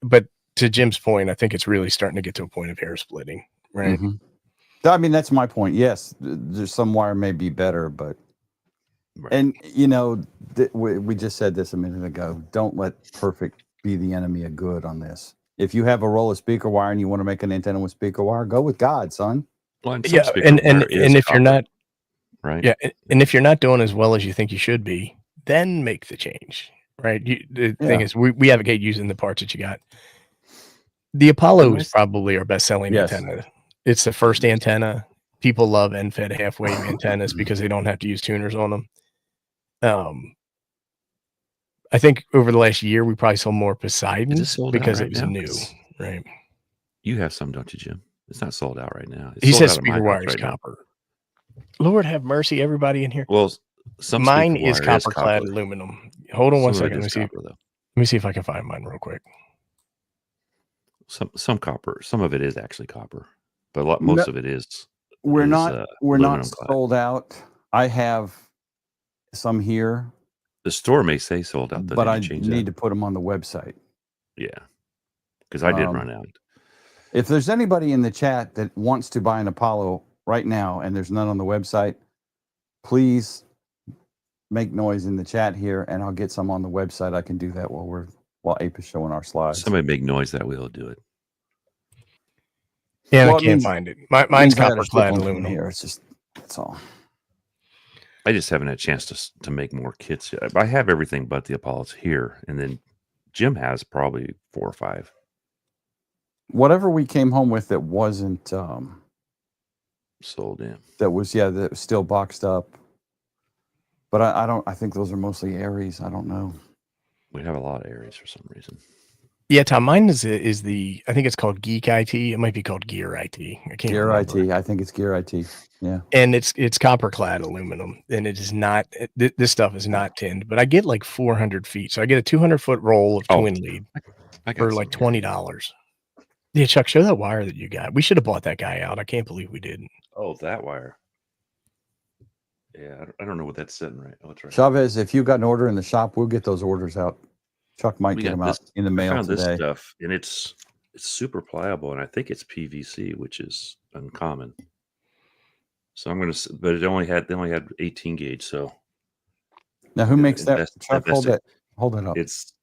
S3: But to Jim's point, I think it's really starting to get to a point of hair splitting, right?
S1: Mm-hmm. I mean, that's my point. Yes, there's some wire may be better, but and you know, we just said this a minute ago. Don't let perfect be the enemy of good on this. If you have a roll of speaker wire and you want to make an antenna with speaker wire, go with God, son.
S2: Well,
S3: and if you're not
S2: right,
S3: and if you're not doing as well as you think you should be, then make the change, right? The thing is, we advocate using the parts that you got. The Apollo is probably our best-selling antenna. It's the first antenna. People love end-fed half-wave antennas because they don't have to use tuners on them. I think over the last year, we probably sold more Poseidons because it was new, right?
S2: You have some, don't you, Jim? It's not sold out right now.
S3: He says speaker wire is copper. Lord have mercy, everybody in here.
S2: Well,
S3: mine is copper-clad aluminum. Hold on one second. Let me see if I can find mine real quick.
S2: Some copper. Some of it is actually copper, but most of it is.
S1: We're not sold out. I have some here.
S2: The store may say sold out,
S1: but I need to put them on the website.
S2: Yeah, because I did run out.
S1: If there's anybody in the chat that wants to buy an Apollo right now and there's none on the website, please make noise in the chat here and I'll get some on the website. I can do that while Ape is showing our slides.
S2: Somebody make noise that we'll do it.
S3: Yeah, I can't find it. Mine's copper-clad aluminum
S1: here. That's all.
S2: I just haven't had a chance to make more kits yet. I have everything but the Apollos here, and then Jim has probably 4 or 5.
S1: Whatever we came home with that wasn't
S2: sold in.
S1: That was still boxed up. But I think those are mostly Aries. I don't know.
S2: We have a lot of Aries for some reason.
S3: Yeah, Tom, mine is the I think it's called Geek IT. It might be called Gear IT. I can't remember.
S1: IT. I think it's Gear IT. Yeah.
S3: And it's copper-clad aluminum, and it is not. This stuff is not tinned. But I get like 400 feet, so I get a 200-foot roll of twin lead for like $20. Yeah, Chuck, show that wire that you got. We should have bought that guy out. I can't believe we didn't.
S2: Oh, that wire. Yeah, I don't know what that's sitting right. Oh, it's right.
S1: Chavez, if you got an order in the shop, we'll get those orders out. Chuck might get them out in the mail
S2: I found
S1: today.
S2: This stuff, and it's super pliable, and I think it's PVC, which is uncommon. So I'm gonna, but they only had 18 gauge. So
S1: now, who makes that? Chuck, hold it up.
S2: It's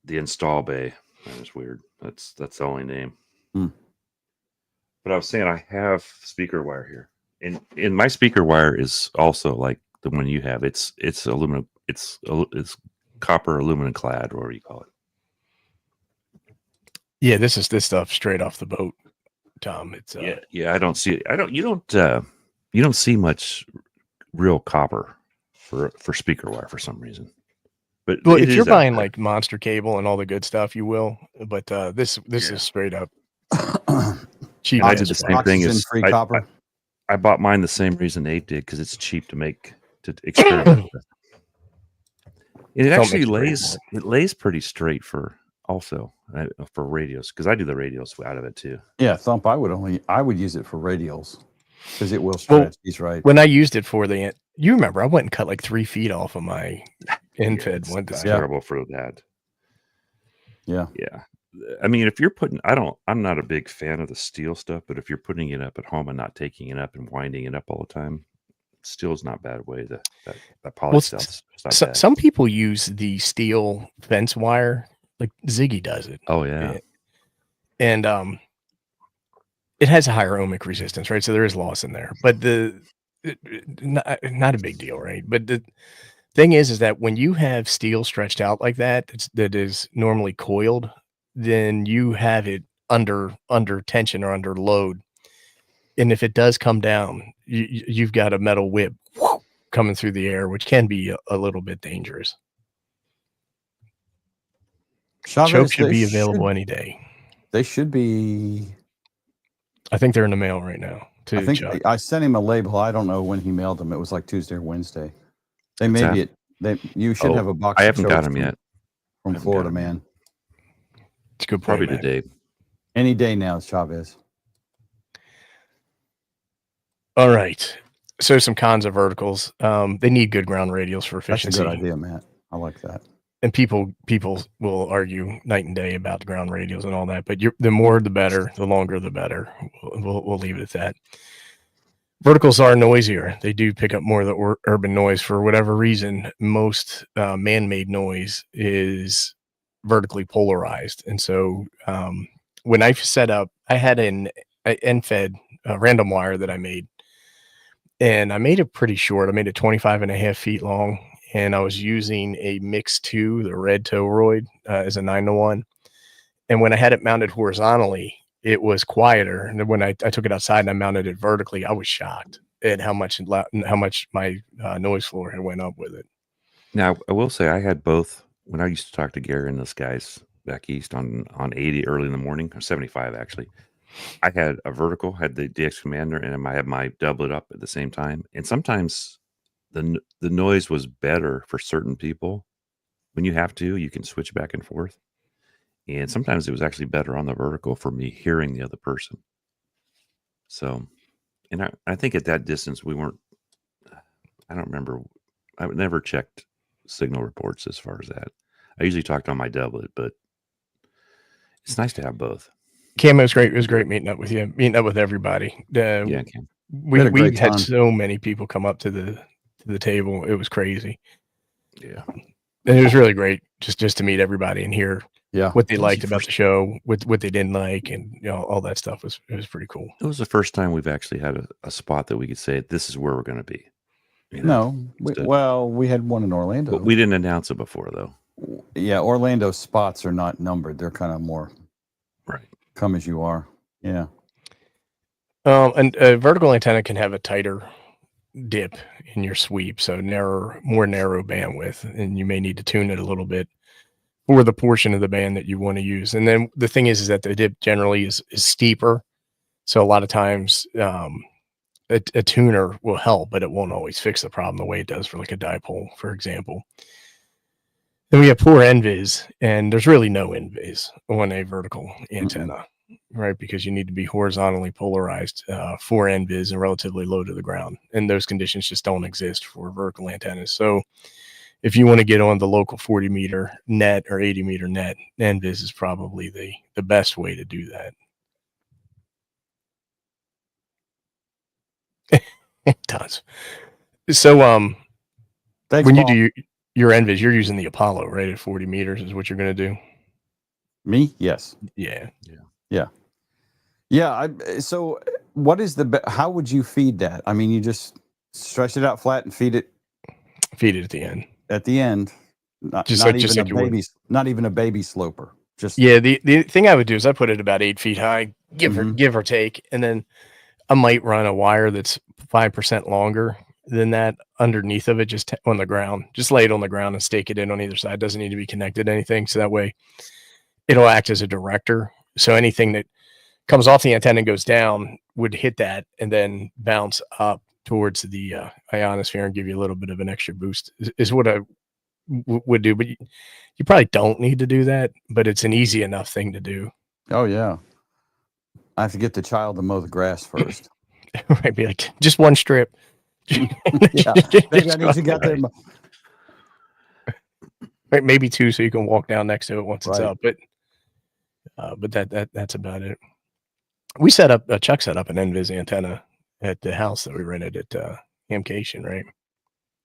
S2: the Install Bay. That was weird. That's the only name. But I was saying I have speaker wire here, and my speaker wire is also like the one you have. It's aluminum. It's copper aluminum clad, or what do you call it?
S3: Yeah, this stuff straight off the boat, Tom. It's
S2: yeah. I don't see. You don't see much real copper for speaker wire for some reason. But
S3: if you're buying like Monster Cable and all the good stuff, you will. But this is straight up cheap.
S2: I did the same thing as
S1: free copper.
S2: I bought mine the same reason Abe did, because it's cheap to experiment with. It actually lays pretty straight for radios, because I do the radios out of it too.
S1: Yeah, Thump. I would use it for radials because it will stretch. He's right.
S3: When I used it for you remember I went and cut like 3 feet off of my end-fed one.
S2: It's terrible for that.
S1: Yeah.
S2: I mean, if you're putting, I'm not a big fan of the steel stuff, but if you're putting it up at home and not taking it up and winding it up all the time, steel is not a bad way. That poly stuff.
S3: Some people use the steel fence wire, like Ziggy does it.
S2: Oh yeah,
S3: and it has a higher ohmic resistance, right? So there is loss in there, but not a big deal, right? But the thing is that when you have steel stretched out like that is normally coiled, then you have it under tension or under load, and if it does come down, you've got a metal whip coming through the air, which can be a little bit dangerous. Choke should be available any day.
S1: They should be.
S3: I think they're in the mail right now.
S1: I think I sent him a label. I don't know when he mailed them. It was like Tuesday or Wednesday. They may be. You should have a box.
S2: I haven't got them yet
S1: from Florida, man.
S3: It's a good point,
S2: probably today.
S1: Any day now, Chavez.
S3: All right. So some cons of verticals. They need good ground radials for efficiency.
S1: That's a good idea, Matt. I like that.
S3: And people will argue night and day about the ground radials and all that, but the more the better, the longer the better. We'll leave it at that. Verticals are noisier. They do pick up more of the urban noise for whatever reason. Most man-made noise is vertically polarized, and so when I set up, I had an end-fed random wire that I made, and I made it pretty short. I made it 25.5 feet long, and I was using a Mix 2, the red toroid, as a 9-to-1. And when I had it mounted horizontally, it was quieter. And then when I took it outside and I mounted it vertically, I was shocked at how much my noise floor had went up with it.
S2: Now, I will say I had both when I used to talk to Gary and those guys back east on 80 early in the morning, or 75 actually. I had a vertical, had the DX Commander, and I had my doublet up at the same time. And sometimes the noise was better for certain people. When you have to, you can switch back and forth. And sometimes it was actually better on the vertical for me hearing the other person. So, and I think at that distance, we weren't, I don't remember, I never checked signal reports as far as that. I usually talked on my doublet, but it's nice to have both.
S3: Cam, it was great. It was great meeting up with you, meeting up with everybody.
S2: Yeah, Cam.
S3: We had so many people come up to the table. It was crazy.
S2: Yeah.
S3: And it was really great just to meet everybody and hear what they liked about the show, what they didn't like, and all that stuff was pretty cool.
S2: It was the first time we've actually had a spot that we could say this is where we're going to be.
S1: We had one in Orlando.
S2: But we didn't announce it before, though.
S1: Yeah, Orlando spots are not numbered; they're kind of more come as you are. Yeah.
S3: And a vertical antenna can have a tighter dip in your sweep, so more narrow bandwidth, and you may need to tune it a little bit for the portion of the band that you want to use. And then the thing is that the dip generally is steeper, so a lot of times a tuner will help, but it won't always fix the problem the way it does for like a dipole, for example. Then we have poor NVIS, and there's really no NVIS on a vertical antenna, right? Because you need to be horizontally polarized for NVIS and relatively low to the ground. And those conditions just don't exist for vertical antennas. So if you want to get on the local 40 meter net or 80 meter net, NVIS is probably the best way to do that. It does. So
S1: Thanks,
S3: when
S1: Paul.
S3: you do your NVIS, you're using the Apollo, right? At 40 meters is what you're going to do.
S1: Me? Yes.
S3: Yeah.
S1: So what is how would you feed that? I mean, you just stretch it out flat and feed it
S3: at the end.
S1: At the end, not even a baby sloper.
S3: The thing I would do is I put it about 8 feet high, give or take, and then I might run a wire that's 5% longer than that underneath of it, just on the ground. Just lay it on the ground and stake it in on either side. Doesn't need to be connected to anything, so that way it'll act as a director. So anything that comes off the antenna and goes down would hit that and then bounce up towards the ionosphere and give you a little bit of an extra boost is what I would do. But you probably don't need to do that, but it's an easy enough thing to do.
S1: Oh, yeah. I have to get the child to mow the grass first.
S3: Right, be like, just one strip.
S1: Maybe I need to get there.
S3: Maybe two, so you can walk down next to it once it's up. But that's about it. We set up Chuck set up an NVIS antenna at the house that we rented at Hamcation, right?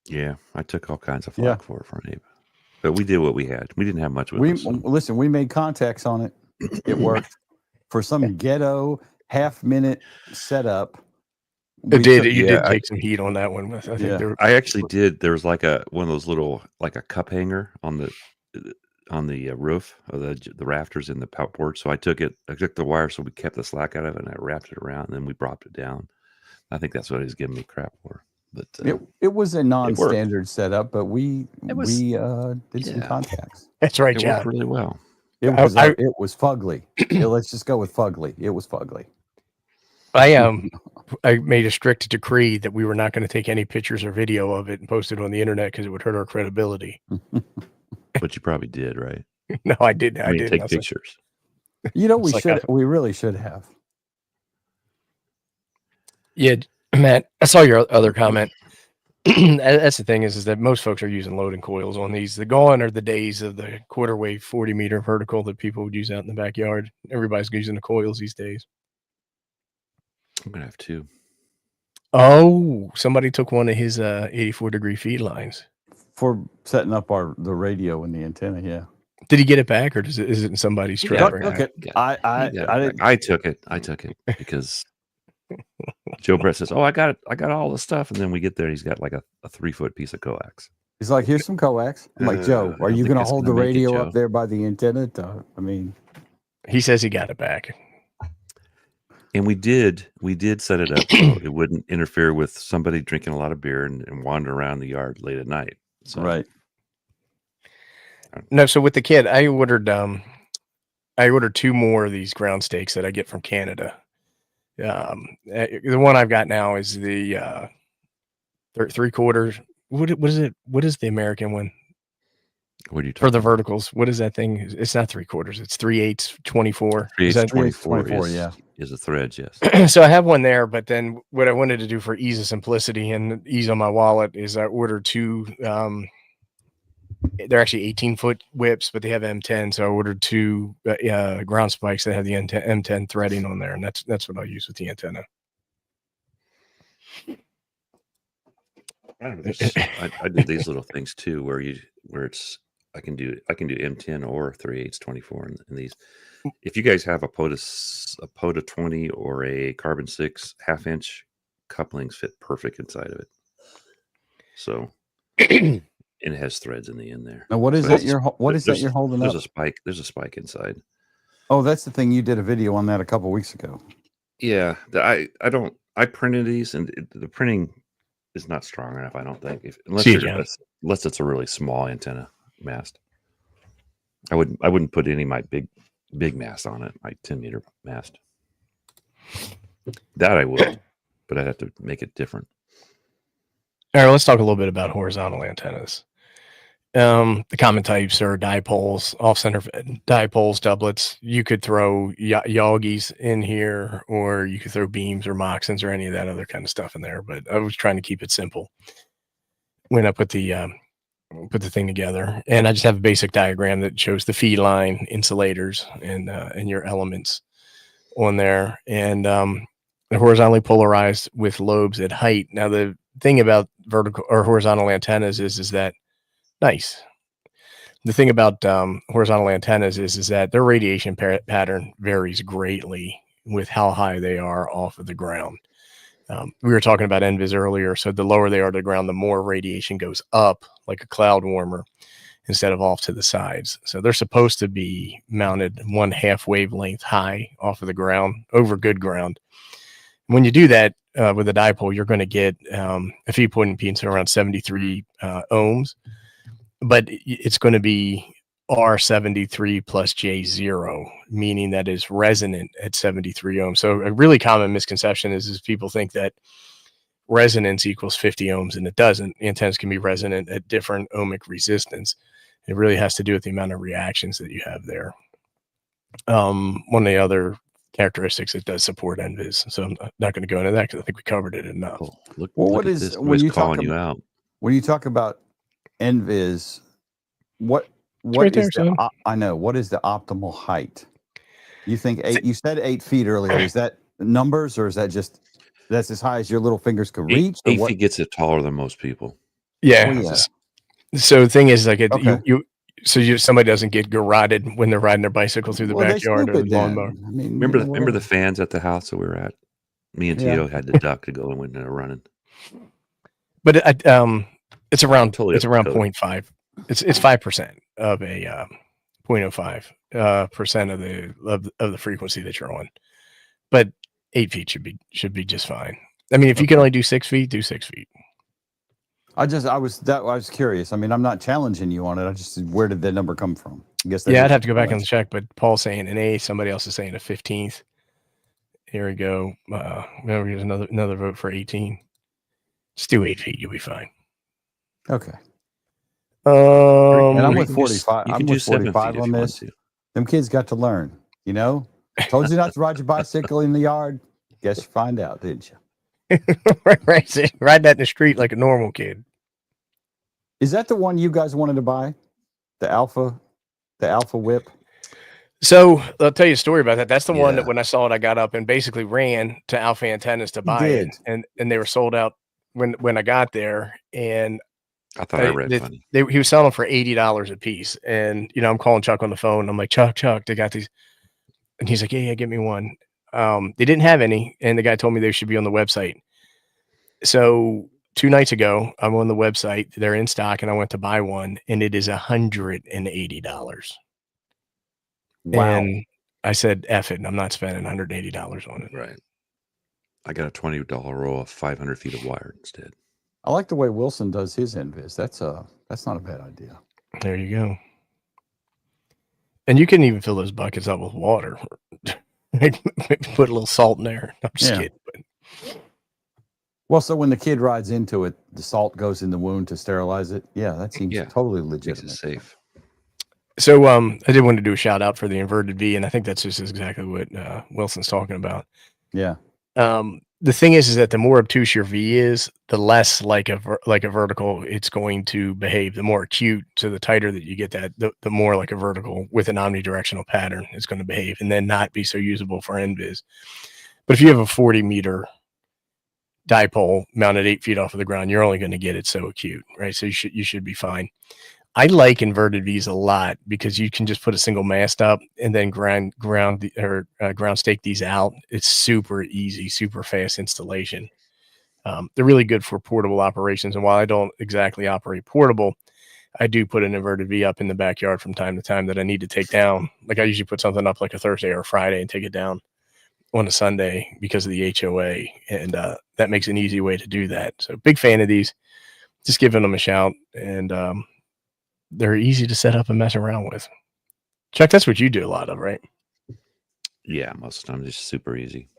S2: Yeah, I took all kinds of flack for it from Abe, but we did what we had. We didn't have much with it.
S1: Listen, we made contacts on it. It worked for some ghetto half-minute setup.
S3: You did take some heat on that one.
S2: I actually did. There was like one of those little, like a cup hanger on the roof of the rafters in the porch. So I took the wire, so we kept the slack out of it, and I wrapped it around, and then we dropped it down. I think that's what he's giving me crap for. But
S1: it was a non-standard setup, but we did some contacts.
S3: That's right,
S2: it worked really well.
S1: It was fugly. Let's just go with fugly. It was fugly.
S3: I made a strict decree that we were not going to take any pictures or video of it and post it on the internet because it would hurt our credibility.
S2: But you probably did, right?
S3: No, I didn't. I didn't
S2: take pictures.
S1: You know, we really should have.
S3: Yeah, Matt, I saw your other comment. That's the thing is that most folks are using loading coils on these. The gone are the days of the quarter wave 40 meter vertical that people would use out in the backyard. Everybody's using the coils these days.
S2: I'm gonna have two.
S3: Oh, somebody took one of his 84-degree feed lines
S1: for setting up the radio and the antenna. Yeah.
S3: Did he get it back, or is it in somebody's truck?
S1: I
S2: took it. I took it because Joe Brett says, "Oh, I got it. I got all the stuff." And then we get there, he's got like a 3-foot piece of coax.
S1: He's like, "Here's some coax." I'm like, "Joe, are you going to hold the radio up there by the antenna?"
S3: He says he got it back.
S2: And we did set it up so it wouldn't interfere with somebody drinking a lot of beer and wander around the yard late at night. So,
S1: right.
S3: No, so with the kid, I ordered 2 more of these ground stakes that I get from Canada. The one I've got now is the 3/4. What is it? What is the American one?
S2: What are you talking
S3: for the verticals? What is that thing? It's not 3/4. It's 3/8, 24.
S2: 3/8, 24. Yeah, is a thread. Yes.
S3: So I have one there, but then what I wanted to do for ease of simplicity and ease on my wallet is I ordered 2. They're actually 18-foot whips, but they have M10. So I ordered 2 ground spikes that have the M10 threading on there, and that's what I'll use with the antenna.
S2: I do these little things too, where I can do M10 or 3/8 24 in these. If you guys have a POTA 20 or a carbon 6 1/2-inch, couplings fit perfect inside of it. So. And it has threads in the end there.
S1: Now, what is that you're holding
S2: there's
S1: up?
S2: There's a spike inside.
S1: Oh, that's the thing. You did a video on that a couple weeks ago.
S2: Yeah, I printed these, and the printing is not strong enough. I don't think, unless it's a really small antenna mast. I wouldn't put any of my big mast on it. My 10-meter mast. That I would, but I'd have to make it different.
S3: All right, let's talk a little bit about horizontal antennas. The common types are dipoles, off-center dipoles, doublets. You could throw Yogis in here, or you could throw beams or Moxons or any of that other kind of stuff in there. But I was trying to keep it simple when I put the thing together. And I just have a basic diagram that shows the feed line, insulators, and your elements on there. And they're horizontally polarized with lobes at height. Now, the thing about vertical or horizontal antennas is that nice. The thing about horizontal antennas is that their radiation pattern varies greatly with how high they are off of the ground. We were talking about NVIS earlier. So the lower they are to the ground, the more radiation goes up like a cloud warmer instead of off to the sides. So they're supposed to be mounted 1/2 wavelength high off of the ground over good ground. When you do that with a dipole, you're going to get a feed point impedance around 73 ohms. But it's going to be R73 plus J0, meaning that is resonant at 73 ohms. So a really common misconception is people think that resonance equals 50 ohms, and it doesn't. Antennas can be resonant at different ohmic resistance. It really has to do with the amount of reactions that you have there. One of the other characteristics, it does support NVIS. So I'm not going to go into that because I think we covered it enough.
S1: When you talk about NVIS, what
S3: right
S1: is
S3: there,
S1: I know, what is the optimal height? You think 8? You said 8 feet earlier. Is that numbers, or is that just that's as high as your little fingers could reach?
S2: 8 feet gets it taller than most people.
S3: Yeah. So the thing is, like, somebody doesn't get garroted when they're riding their bicycle through the backyard or the lawnmower.
S2: I mean, remember the fans at the house that we were at? Me and Tio had to duck to go and when they're running.
S3: But it's around 0.5. It's 5% of a 0.05 percent of the frequency that you're on. But 8 feet should be just fine. I mean, if you can only do 6 feet, do 6 feet.
S1: I was curious. I mean, I'm not challenging you on it. Where did that number come from? I guess.
S3: I'd have to go back and check. But Paul's saying an 8. Somebody else is saying a 15th. Here we go. Here's another vote for 18. Just do 8 feet. You'll be fine.
S1: Okay. And I'm with 45. I'm with 45 on this. Them kids got to learn. You know, told you not to ride your bicycle in the yard. Guess you find out, didn't you?
S3: Right. Ride that in the street like a normal kid.
S1: Is that the one you guys wanted to buy? The Alpha Whip?
S3: So I'll tell you a story about that. That's the one that when I saw it, I got up and basically ran to Alpha Antennas to buy it. And they were sold out when I got there. And
S2: I thought I read funny.
S3: He was selling them for $80 a piece. And, you know, I'm calling Chuck on the phone. I'm like, Chuck, they got these. And he's like, yeah, give me one. They didn't have any. And the guy told me they should be on the website. So 2 nights ago, I'm on the website. They're in stock and I went to buy one and it is $180. Wow. And I said, F it. I'm not spending $180 on it.
S2: Right. I got a $20 roll of 500 feet of wire instead.
S1: I like the way Wilson does his Invis. That's not a bad idea.
S3: There you go. And you can even fill those buckets up with water. Put a little salt in there. I'm just kidding. But.
S1: Well, so when the kid rides into it, the salt goes in the wound to sterilize it. Yeah, that seems totally legitimate.
S2: Makes it safe.
S3: So I did want to do a shout out for the inverted V, and I think that's just exactly what Wilson's talking about.
S1: Yeah.
S3: The thing is that the more obtuse your V is, the less like a vertical it's going to behave. The more acute, so the tighter that you get that, the more like a vertical with an omnidirectional pattern is going to behave, and then not be so usable for NVIS. But if you have a 40-meter dipole mounted 8 feet off of the ground, you're only going to get it so acute, right? So you should be fine. I like inverted V's a lot because you can just put a single mast up and then ground stake these out. It's super easy, super fast installation. They're really good for portable operations. And while I don't exactly operate portable, I do put an inverted V up in the backyard from time to time that I need to take down. Like I usually put something up like a Thursday or a Friday and take it down on a Sunday because of the HOA. And that makes an easy way to do that. So big fan of these. Just giving them a shout. And they're easy to set up and mess around with. Chuck, that's what you do a lot of, right?
S2: Yeah, most of the time, just super easy.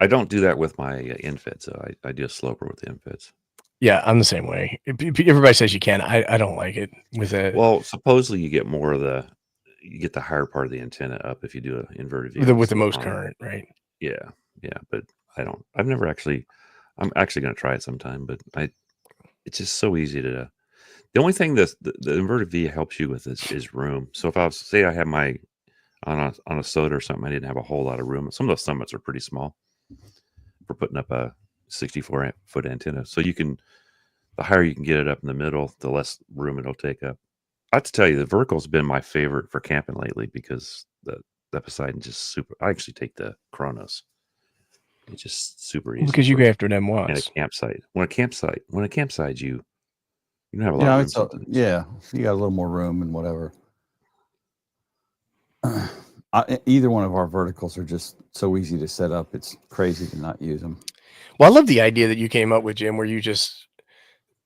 S2: I don't do that with my infits, so I do a sloper with the infits.
S3: Yeah, I'm the same way. Everybody says you can. I don't like it with it.
S2: Well, supposedly you get more of you get the higher part of the antenna up if you do an inverted V
S3: with the most current, right?
S2: Yeah, but I've never actually. I'm actually going to try it sometime, but it's just so easy to. The only thing the inverted V helps you with is room. So if I have my on a soda or something, I didn't have a whole lot of room. Some of those summits are pretty small for putting up a 64-foot antenna. So the higher you can get it up in the middle, the less room it'll take up. I have to tell you, the vertical's been my favorite for camping lately because the Poseidon just super. I actually take the Kronos. It's just super easy
S3: because you go after them watts.
S2: And a campsite. When a campsite, you don't have a lot of room.
S1: You got a little more room and whatever. Either one of our verticals are just so easy to set up. It's crazy to not use them. Well,
S3: I love the idea that you came up with, Jim, where you just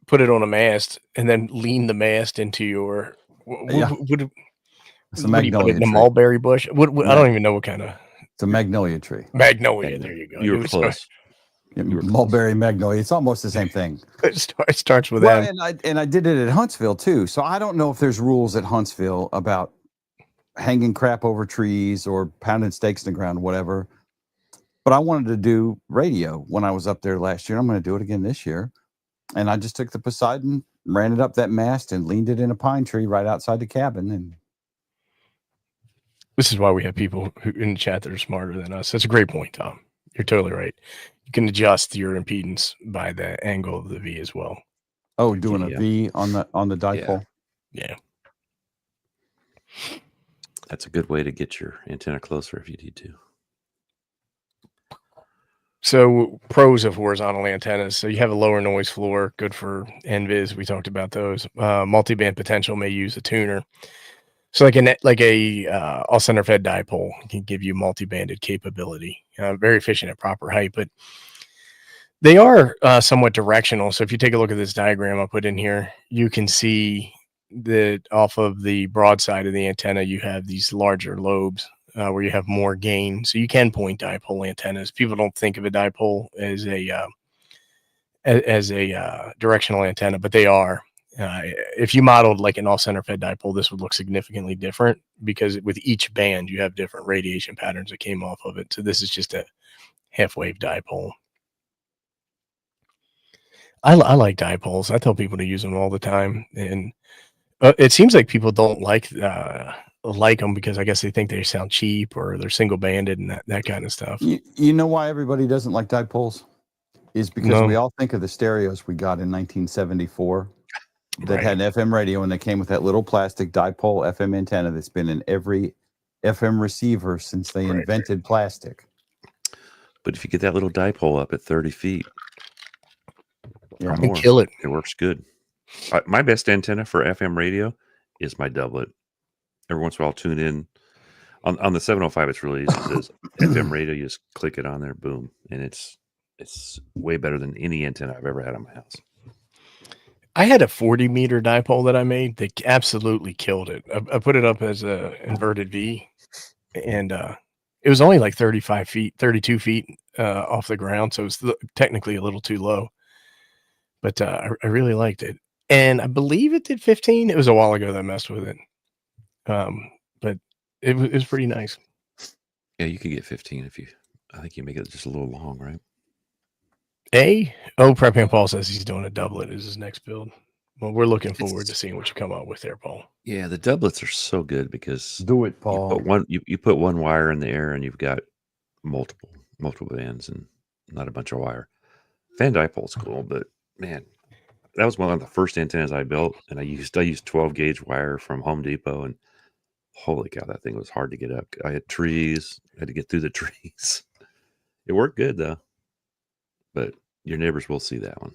S3: put it on a mast and then lean the mast into your
S1: it's a magnolia tree.
S3: A mulberry bush. I don't even know what kind of.
S1: It's a magnolia tree.
S3: Magnolia. There you go.
S2: You were close.
S1: Mulberry magnolia. It's almost the same thing.
S3: It starts with that.
S1: And I did it at Huntsville too. So I don't know if there's rules at Huntsville about hanging crap over trees or pounding stakes in the ground, whatever. But I wanted to do radio when I was up there last year. I'm going to do it again this year. And I just took the Poseidon, ran it up that mast, and leaned it in a pine tree right outside the cabin. And
S3: this is why we have people in the chat that are smarter than us. That's a great point, Tom. You're totally right. You can adjust your impedance by the angle of the V as well.
S1: Oh, doing a V on the dipole.
S3: Yeah.
S2: That's a good way to get your antenna closer if you need to.
S3: So pros of horizontal antennas. So you have a lower noise floor, good for NVIS. We talked about those. Multiband potential may use a tuner. So like a all center fed dipole can give you multi-banded capability. Very efficient at proper height, but they are somewhat directional. So if you take a look at this diagram I put in here, you can see that off of the broad side of the antenna, you have these larger lobes where you have more gain. So you can point dipole antennas. People don't think of a dipole as a directional antenna, but they are. If you modeled like an off-center fed dipole, this would look significantly different because with each band, you have different radiation patterns that came off of it. So this is just a half-wave dipole. I like dipoles. I tell people to use them all the time, and it seems like people don't like them because I guess they think they sound cheap or they're single banded and that kind of stuff.
S1: You know why everybody doesn't like dipoles? Is because we all think of the stereos we got in 1974 that had an FM radio, and they came with that little plastic dipole FM antenna that's been in every FM receiver since they invented plastic.
S2: But if you get that little dipole up at 30 feet,
S3: or more, kill it.
S2: It works good. My best antenna for FM radio is my doublet. Every once in a while, I'll tune in. On the 705, it's really easy. It says FM radio. You just click it on there, boom, and it's way better than any antenna I've ever had in my house.
S3: I had a 40-meter dipole that I made that absolutely killed it. I put it up as a inverted V, and it was only like 32 feet off the ground, so it was technically a little too low. But I really liked it, and I believe it did 15. It was a while ago that I messed with it, but it was pretty nice.
S2: Yeah, you could get 15 if you. I think you make it just a little long, right?
S3: Prep Paul says he's doing a doublet is his next build. Well, we're looking forward to seeing what you come up with there, Paul.
S2: Yeah, the doublets are so good because
S1: do it, Paul.
S2: You put one wire in the air and you've got multiple bands and not a bunch of wire. Fan dipole's cool, but man, that was one of the first antennas I built, and I used 12 gauge wire from Home Depot, and holy cow, that thing was hard to get up. I had trees, I had to get through the trees. It worked good though, but your neighbors will see that one.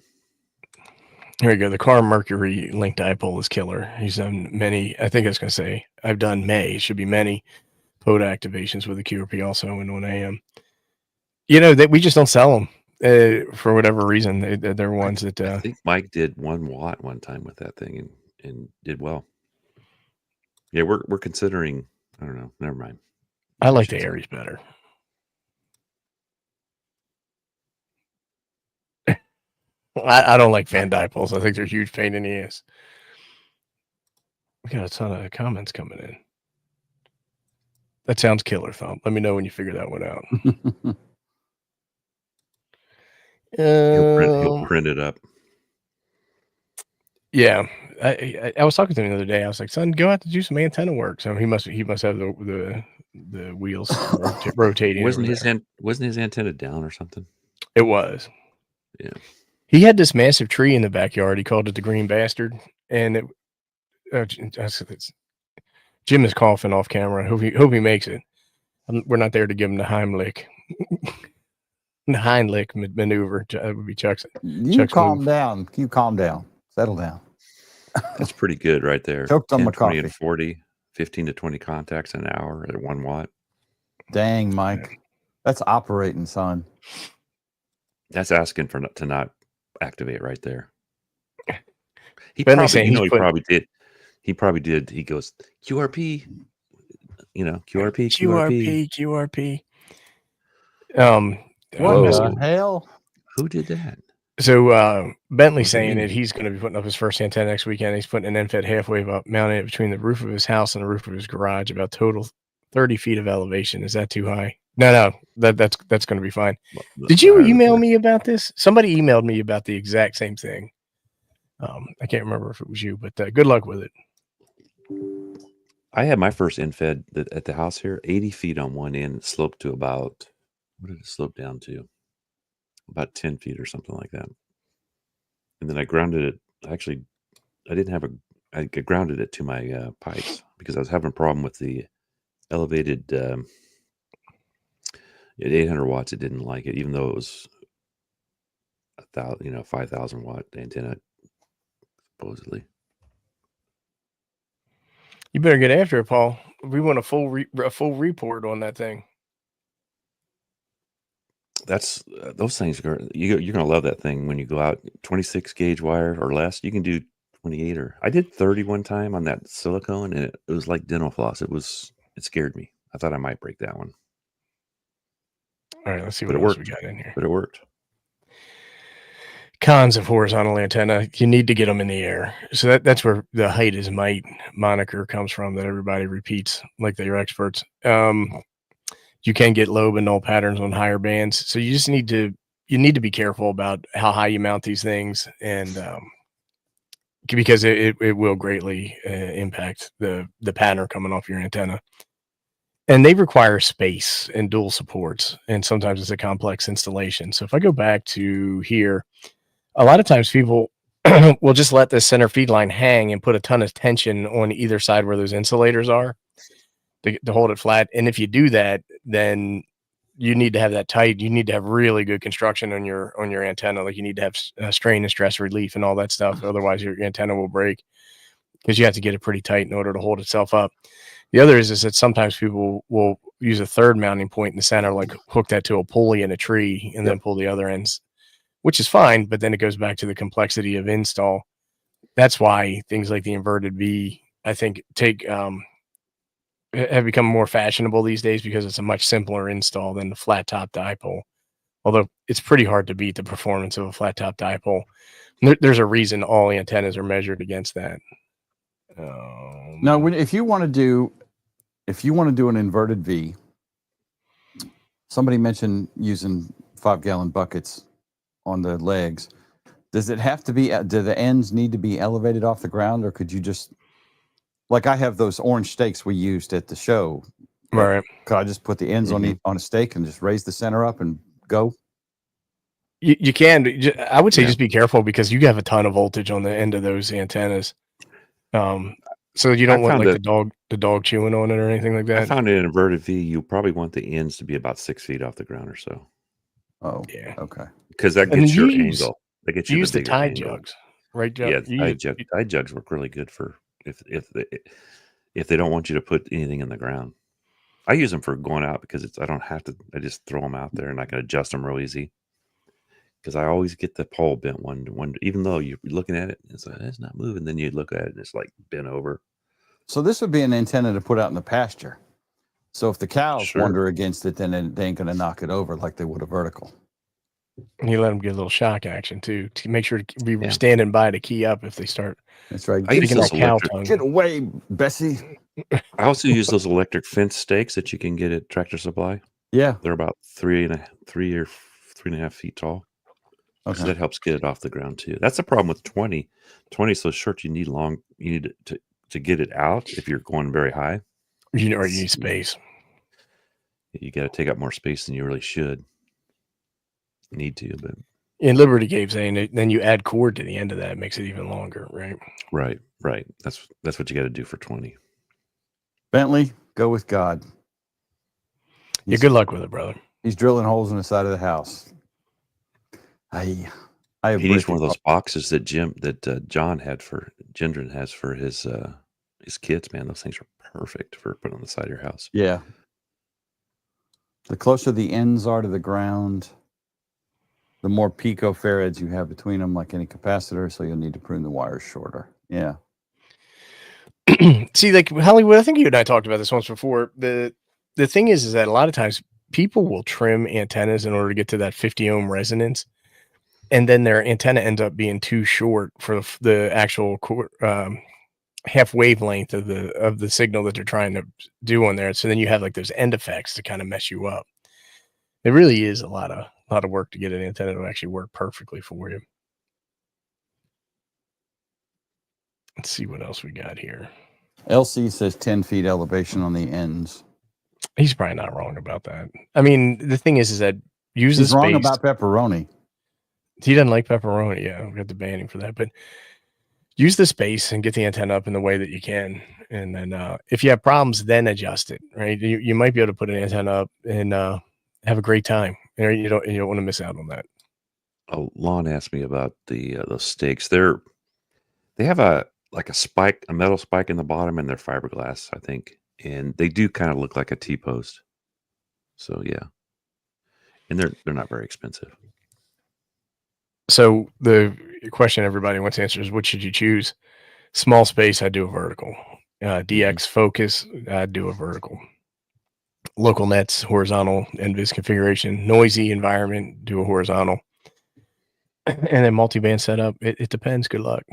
S3: Here we go. The Car Mercury link dipole is killer. He's done many. I think I was going to say I've done it should be many POD activations with the QRP also in 1 AM. You know that we just don't sell them for whatever reason. They're ones that
S2: I think Mike did 1 watt one time with that thing and did well. Yeah, we're considering. I don't know. Never mind.
S3: I like the Aries better. I don't like fan dipoles. I think they're a huge pain in the ass. We got a ton of comments coming in. That sounds killer, Thump. Let me know when you figure that one out.
S2: He'll print it up.
S3: Yeah, I was talking to him the other day. I was like, "Son, go out to do some antenna work." So he must have the wheels rotating.
S2: Wasn't his antenna down or something?
S3: It was.
S2: Yeah.
S3: He had this massive tree in the backyard. He called it the Green Bastard, and Jim is coughing off camera. Hope he makes it. We're not there to give him the Heimlich. The Heimlich maneuver. That would be Chuck's.
S1: You calm down. You calm down. Settle down.
S2: That's pretty good right there.
S1: Choked on my
S2: 20
S1: coffee.
S2: and 40, 15 to 20 contacts an hour at 1 watt.
S1: Dang, Mike. That's operating, son.
S2: That's asking to not activate right there. He probably did. He probably did. He goes QRP.
S3: QRP.
S1: What the hell?
S2: Who did that?
S3: So Bentley's saying that he's going to be putting up his first antenna next weekend. He's putting an NFET half wave up, mounting it between the roof of his house and the roof of his garage, about total 30 feet of elevation. Is that too high? No, that's going to be fine. Did you email me about this? Somebody emailed me about the exact same thing. I can't remember if it was you, but good luck with it.
S2: I had my first NFED at the house here, 80 feet on one end. It sloped to about, what did it slope down to? About 10 feet or something like that. And then I grounded it. Actually, I grounded it to my pipes because I was having a problem with the elevated at 800 watts. It didn't like it, even though it was 5,000 watt antenna, supposedly.
S3: You better get after it, Paul. We want a full report on that thing.
S2: That's those things. You're going to love that thing when you go out. 26 gauge wire or less. You can do 28 or I did 30 one time on that silicone, and it was like dental floss. It scared me. I thought I might break that one.
S3: All right, let's see what else we got in here.
S2: But it worked.
S3: cons of horizontal antenna. You need to get them in the air. So that's where the height is might moniker comes from that everybody repeats like they're experts. You can get lobe and null patterns on higher bands. So you just need to be careful about how high you mount these things, and because it will greatly impact the pattern coming off your antenna. And they require space and dual supports, and sometimes it's a complex installation. So if I go back to here, a lot of times people will just let the center feed line hang and put a ton of tension on either side where those insulators are to hold it flat. And if you do that, then you need to have that tight. You need to have really good construction on your antenna. Like you need to have strain and stress relief and all that stuff. Otherwise, your antenna will break, because you have to get it pretty tight in order to hold itself up. The other is that sometimes people will use a third mounting point in the center, like hook that to a pulley in a tree and then pull the other ends, which is fine. But then it goes back to the complexity of install. That's why things like the inverted V, I think, have become more fashionable these days, because it's a much simpler install than the flat top dipole. Although it's pretty hard to beat the performance of a flat top dipole. There's a reason all antennas are measured against that.
S1: Now, if you want to do an inverted V, somebody mentioned using 5-gallon buckets on the legs. Does it have to be? Do the ends need to be elevated off the ground, or could you just, like I have those orange stakes we used at the show?
S3: Right.
S1: Could I just put the ends on a stake and just raise the center up and go?
S3: You can. I would say just be careful, because you have a ton of voltage on the end of those antennas. So you don't want like the dog chewing on it or anything like that.
S2: I found an inverted V, you probably want the ends to be about 6 feet off the ground or so.
S1: Oh, yeah. Okay.
S2: Because that gets your angle. That gets you
S3: use the tie
S2: angle.
S3: jugs, right?
S2: Yeah, tie jugs work really good for if they don't want you to put anything in the ground. I use them for going out, because I don't have to. I just throw them out there and I can adjust them real easy. Because I always get the pole bent one, even though you're looking at it, it's not moving. Then you look at it and it's like bent over.
S1: So this would be an antenna to put out in the pasture. So if the cows wander against it, then they ain't going to knock it over like they would a vertical.
S3: And you let them get a little shock action too, to make sure to be standing by to key up if they start.
S1: That's right.
S2: I use those
S1: Get away, Bessie.
S2: I also use those electric fence stakes that you can get at Tractor Supply.
S1: Yeah.
S2: They're about 3.5 feet tall. Okay. So that helps get it off the ground too. That's the problem with 20. 20 is so short, you need to get it out if you're going very high.
S3: You need space.
S2: You got to take up more space than you really should. Need to, but
S3: in Liberty Cave saying that then you add cord to the end of that, it makes it even longer, right?
S2: Right. That's what you got to do for 20.
S1: Bentley, go with God.
S3: Yeah, good luck with it, brother.
S1: He's drilling holes in the side of the house.
S2: He needs one of those boxes that Gendron has for his kids. Man, those things are perfect for putting on the side of your house.
S1: Yeah. The closer the ends are to the ground, the more picofarads you have between them, like any capacitor, so you'll need to prune the wires shorter. Yeah.
S3: See, like Hollywood, I think you and I talked about this once before. The thing is that a lot of times people will trim antennas in order to get to that 50 ohm resonance, and then their antenna ends up being too short for the actual half wavelength of the signal that they're trying to do on there. So then you have like those end effects to kind of mess you up. It really is a lot of work to get an antenna to actually work perfectly for you. Let's see what else we got here.
S1: LC says 10 feet elevation on the ends.
S3: He's probably not wrong about that. I mean, the thing is that use the space. He's
S1: wrong about pepperoni.
S3: He doesn't like pepperoni. Yeah, we got the banning for that. But use the space and get the antenna up in the way that you can. And then if you have problems, then adjust it, right? You might be able to put an antenna up and have a great time. You don't want to miss out on that.
S2: Oh, Lon asked me about those stakes. They have a metal spike in the bottom, and they're fiberglass, I think, and they do kind of look like a T-post. So yeah, and they're not very expensive.
S3: So the question everybody wants to answer is, what should you choose? Small space, I do a vertical. DX focus, I do a vertical. Local nets, horizontal NVIS configuration. Noisy environment, do a horizontal. And then multi-band setup, it depends. Good luck.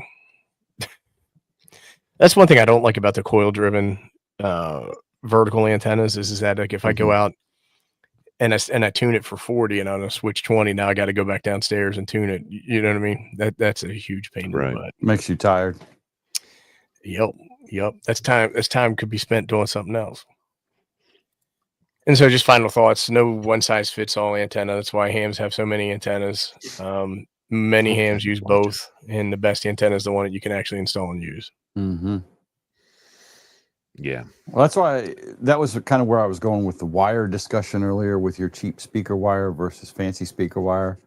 S3: That's one thing I don't like about the coil-driven vertical antennas is that like if I go out and I tune it for 40 and on a switch 20, now I got to go back downstairs and tune it. You know what I mean? That's a huge pain in the butt.
S1: Makes you tired.
S3: Yep. That's time could be spent doing something else. And so just final thoughts, no one size fits all antenna. That's why hams have so many antennas. Many hams use both, and the best antenna is the one that you can actually install and use.
S2: Yeah.
S1: Well, that's why that was kind of where I was going with the wire discussion earlier with your cheap speaker wire versus fancy speaker wire.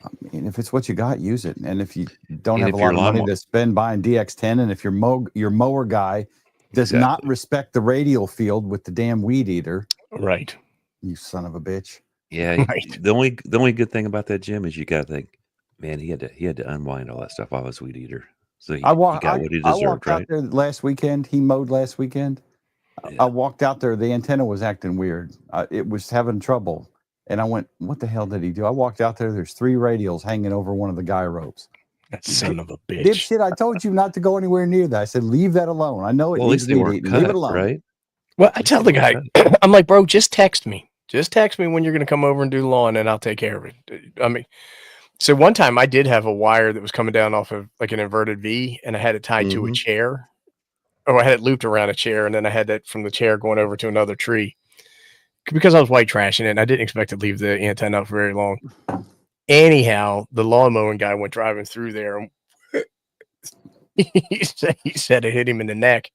S1: I mean, if it's what you got, use it. And if you don't have a lot of money to spend buying DX10, and if your mower guy does not respect the radial field with the damn weed eater,
S3: right?
S1: You son of a bitch.
S2: Yeah. Right. The only good thing about that, Jim, is you got to think, man, he had to unwind all that stuff off his weed eater. So he got what he deserved,
S1: I walked out there last weekend. He mowed last weekend. Yeah. I walked out there. The antenna was acting weird. It was having trouble. And I went, what the hell did he do? I walked out there. There's 3 radials hanging over one of the guy ropes.
S3: That son of a bitch.
S1: Dipshit, I told you not to go anywhere near that. I said, leave that alone. I know it needs to be eaten. Leave it alone.
S2: Right?
S3: Well, I tell the guy, I'm like, bro, just text me. Just text me when you're going to come over and do the lawn, and I'll take care of it. I mean, so one time I did have a wire that was coming down off of like an inverted V, and I had it tied to a chair. Oh, I had it looped around a chair, and then I had that from the chair going over to another tree because I was white trashing it, and I didn't expect to leave the antenna up for very long. Anyhow, the lawn mowing guy went driving through there, and he said it hit him in the neck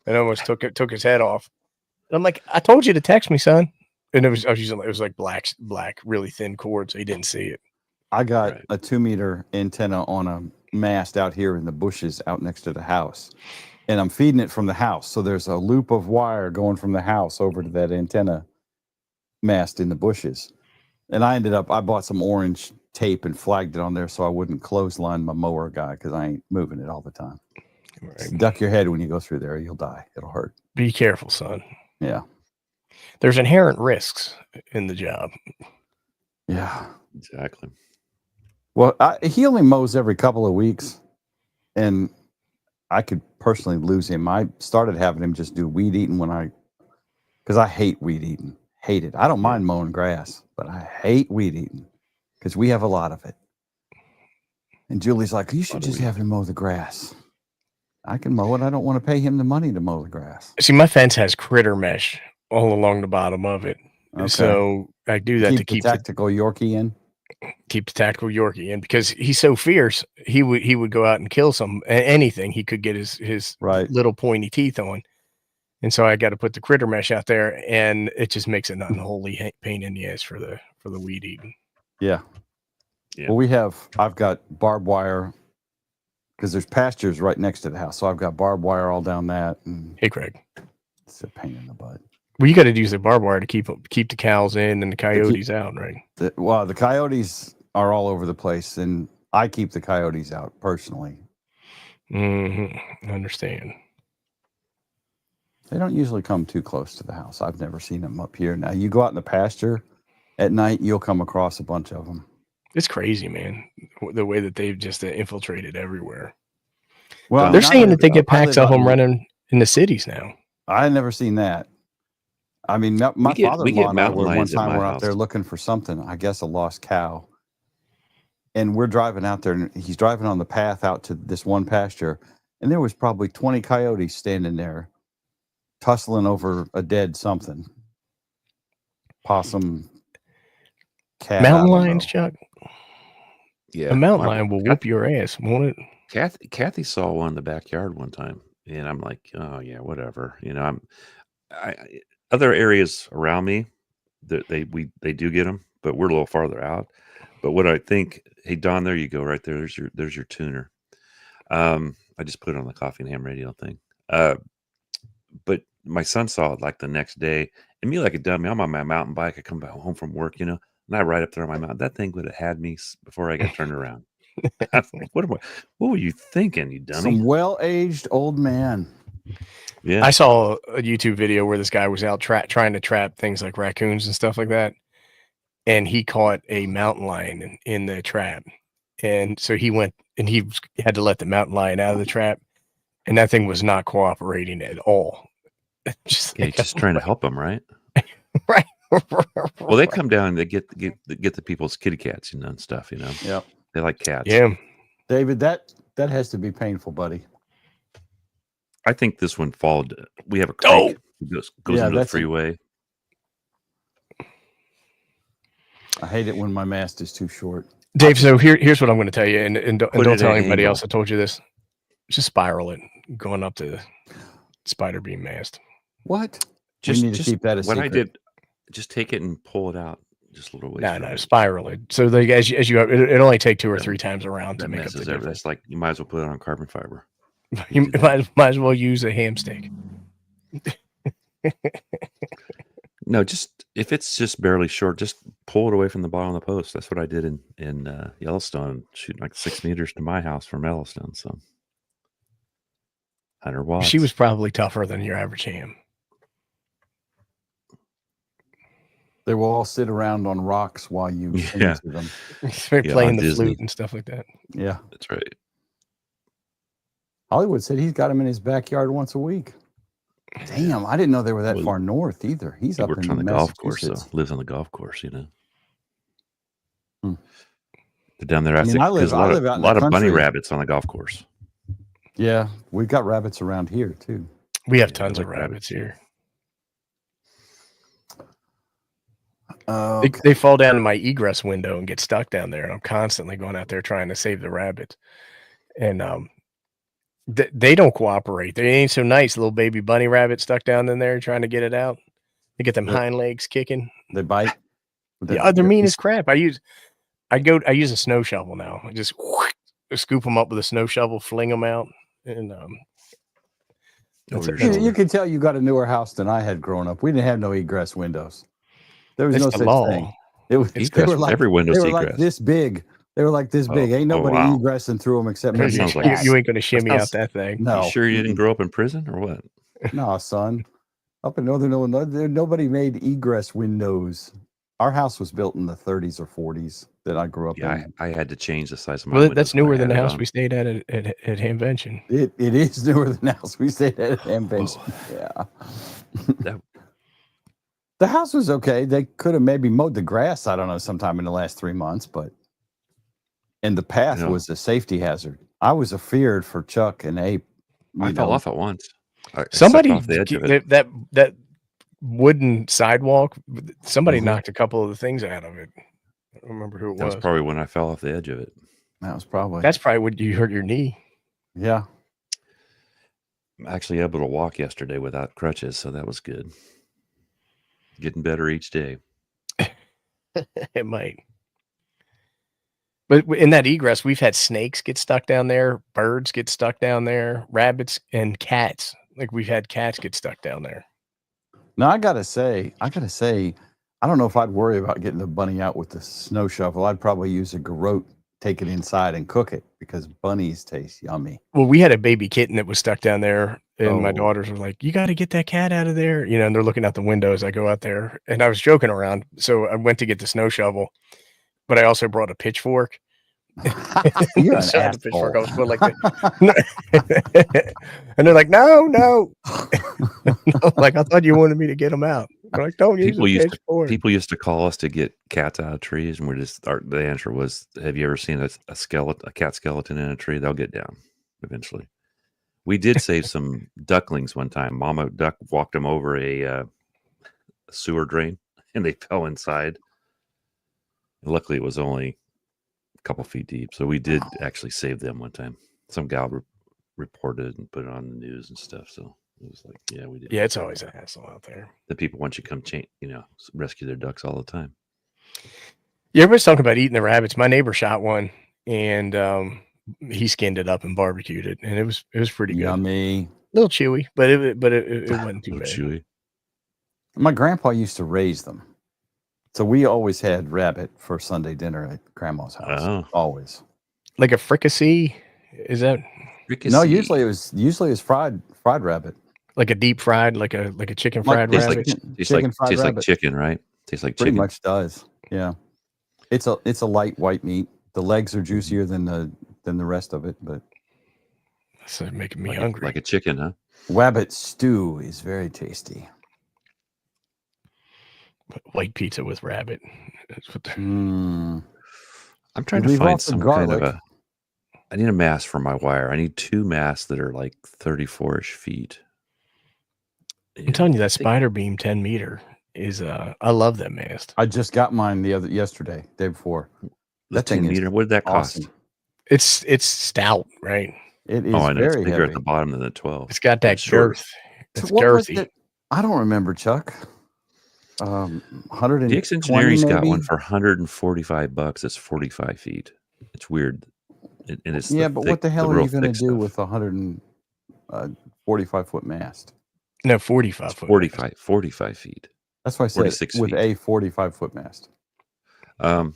S3: and almost took his head off. And I'm like, I told you to text me, son. And it was like black, really thin cord, so he didn't see it.
S1: I got a 2-meter antenna on a mast out here in the bushes out next to the house, and I'm feeding it from the house. So there's a loop of wire going from the house over to that antenna mast in the bushes. And I bought some orange tape and flagged it on there so I wouldn't clothesline my mower guy because I ain't moving it all the time. Right. Duck your head when you go through there. You'll die. It'll hurt.
S3: Be careful, son.
S1: Yeah.
S3: There's inherent risks in the job.
S1: Yeah.
S2: Exactly.
S1: Well, he only mows every couple of weeks, and I could personally lose him. I started having him just do weed eating because I hate weed eating. Hate it. I don't mind mowing grass, but I hate weed eating because we have a lot of it. And Julie's like, you should just have him mow the grass. I can mow it. I don't want to pay him the money to mow the grass.
S3: See, my fence has critter mesh all along the bottom of it. Okay. So I do that to keep
S1: the tactical Yorkie in.
S3: Keep the tactical Yorkie in because he's so fierce. He would go out and kill anything he could get his little pointy teeth on. And so I got to put the critter mesh out there, and it just makes an unholy pain in the ass for the weed eating.
S1: Yeah. Well, I've got barbed wire because there's pastures right next to the house. So I've got barbed wire all down that. And
S3: hey, Craig.
S1: It's a pain in the butt.
S3: Well, you got to use the barbed wire to keep the cows in and the coyotes out, right?
S1: The coyotes are all over the place, and I keep the coyotes out personally.
S3: I understand.
S1: They don't usually come too close to the house. I've never seen them up here. Now, you go out in the pasture at night, you'll come across a bunch of them.
S3: It's crazy, man, the way that they've just infiltrated everywhere.
S1: Well,
S3: they're saying that they get packs of them running in the cities now.
S1: I've never seen that. I mean, my father-in-law and I were one time we're out there looking for something, I guess a lost cow. And we're driving out there, and he's driving on the path out to this one pasture, and there was probably 20 coyotes standing there tussling over a dead something. Possum, cat.
S3: Mountain lions, Chuck.
S2: Yeah.
S3: A mountain lion will whoop your ass, won't
S2: it? Kathy saw one in the backyard one time, and I'm like, oh yeah, whatever. You know, other areas around me, they do get them, but we're a little farther out. But what I think, hey Don, there you go, right there. There's your tuner. I just put it on the coffee and ham radio thing. But my son saw it like the next day, and me like a dummy. I'm on my mountain bike. I come back home from work, and I ride up there on my mountain. That thing would have had me before I got turned around. I was like, what were you thinking, you dummy?
S1: Some well-aged old man.
S2: Yeah,
S3: I saw a YouTube video where this guy was out trying to trap things like raccoons and stuff like that, and he caught a mountain lion in the trap, And so he went and he had to let the mountain lion out of the trap. And that thing was not cooperating at all.
S2: Just trying to help him, right?
S3: Right.
S2: Well, they come down and they get the people's kitty cats, and stuff,
S1: Yeah.
S2: They like cats.
S3: Yeah.
S1: David, that has to be painful, buddy.
S2: I think this one followed. We have a creek. It goes into the freeway.
S1: I hate it when my mast is too short.
S3: Dave, so here's what I'm going to tell you, and don't tell anybody else I told you this. Just spiral it, going up to the spider beam mast.
S1: What? We need to keep that a secret.
S2: What I did, just take it and pull it out just a little ways.
S3: No, spiral it. So as you it only take 2 or 3 times around to make up the difference.
S2: That's like you might as well put it on carbon fiber.
S3: You might as well use a ham steak.
S2: No, just if it's just barely short, just pull it away from the bottom of the post. That's what I did in Yellowstone, shooting like 6 meters to my house from Yellowstone. So 100 watts.
S3: She was probably tougher than your average ham.
S1: They will all sit around on rocks while you sing to them.
S3: Playing the flute and stuff like that.
S1: Yeah,
S2: that's right.
S1: Hollywood said he's got them in his backyard once a week. Damn, I didn't know they were that far north either. He
S2: works on the golf course, so lives on the golf course, They're down there. There's a lot of bunny rabbits on the golf course.
S1: Yeah, we've got rabbits around here too.
S3: We have tons of rabbits here. They fall down in my egress window and get stuck down there. And I'm constantly going out there trying to save the rabbits. And they don't cooperate. They ain't so nice. Little baby bunny rabbit stuck down in there trying to get it out. They get them hind legs kicking.
S1: They bite.
S3: They're mean as crap. I use a snow shovel now. I just scoop them up with a snow shovel, fling them out, and
S1: you can tell you got a newer house than I had growing up. We didn't have no egress windows. There was no such thing. It was
S2: every window's egress.
S1: Like this big. They were like this big. Ain't nobody egressing through them except maybe
S3: you ain't going to shimmy out that thing.
S1: No.
S2: You sure you didn't grow up in prison or what?
S1: No, son. Up in Northern Illinois, nobody made egress windows. Our house was built in the 30s or 40s that I grew up in.
S2: I had to change the size of my windows.
S3: That's newer than the house we stayed at Hamvention.
S1: It is newer than the house we stayed at Hamvention. Yeah. The house was okay. They could have maybe mowed the grass, I don't know, sometime in the last 3 months, and the path was a safety hazard. I was afeared for Chuck and Ape.
S2: I fell off at once.
S3: Somebody off the edge of it. That wooden sidewalk. Somebody knocked a couple of the things out of it. I don't remember who it was.
S2: That was probably when I fell off the edge of it.
S1: That's probably
S3: when you hurt your knee.
S1: Yeah.
S2: I'm actually able to walk yesterday without crutches, so that was good. Getting better each day.
S3: It might. But in that egress, we've had snakes get stuck down there, birds get stuck down there, rabbits and cats. Like we've had cats get stuck down there.
S1: Now I gotta say, I don't know if I'd worry about getting the bunny out with the snow shovel. I'd probably use a garrote, take it inside and cook it because bunnies taste yummy.
S3: Well, we had a baby kitten that was stuck down there, and my daughters were like, "You got to get that cat out of there," and they're looking out the window as I go out there, and I was joking around, so I went to get the snow shovel, but I also brought a pitchfork.
S1: You're an asshole.
S3: I was put like that. And they're like, no. Like, I thought you wanted me to get them out. I'm like, don't use a pitchfork.
S2: People used to call us to get cats out of trees, and the answer was, have you ever seen a cat skeleton in a tree? They'll get down eventually. We did save some ducklings one time. Mama duck walked them over a sewer drain, and they fell inside. And luckily, it was only a couple feet deep, so we did actually save them one time. Some gal reported and put it on the news and stuff, so it was like, yeah, we did.
S3: Yeah, it's always a hassle out there.
S2: The people want you to come rescue their ducks all the time.
S3: Yeah, everybody's talking about eating the rabbits. My neighbor shot one, and he skinned it up and barbecued it, and it was pretty good.
S1: Yummy.
S3: A little chewy, but it wasn't too bad.
S2: Chewy.
S1: My grandpa used to raise them. So we always had rabbit for Sunday dinner at Grandma's house.
S2: Oh.
S1: Always.
S3: Like a fricassee? Is that?
S1: Fricassee. No, usually it was fried rabbit.
S3: Like a deep fried, like a chicken fried rabbit.
S2: Tastes like chicken, right? Tastes like
S1: Pretty
S2: chicken.
S1: Much does. Yeah. It's a light white meat. The legs are juicier than the rest of it, but
S3: that's making me hungry.
S2: Like a chicken, huh?
S1: Wabbit stew is very tasty.
S3: White pizza with rabbit. That's what
S2: I'm trying to find some kind of I need a mast for my wire. I need 2 masts that are like 34-ish feet.
S3: I'm telling you, that spider beam 10 meter is I love that mast.
S1: I just got mine yesterday, day before.
S2: That thing 10 meter. What did that cost?
S3: It's stout, right?
S1: It is.
S2: I know
S1: very
S2: it's bigger
S1: heavy
S2: at the bottom than the 12.
S3: It's got that girth. It's girthy.
S1: I don't remember, Chuck. 100
S2: DX Engineering's got one for $145. It's 45 feet. It's weird. And it's
S1: but what the hell are you going to do with a 145-foot mast?
S3: No, 45 foot.
S2: 45 feet.
S1: That's why I said with a 45-foot mast.
S2: I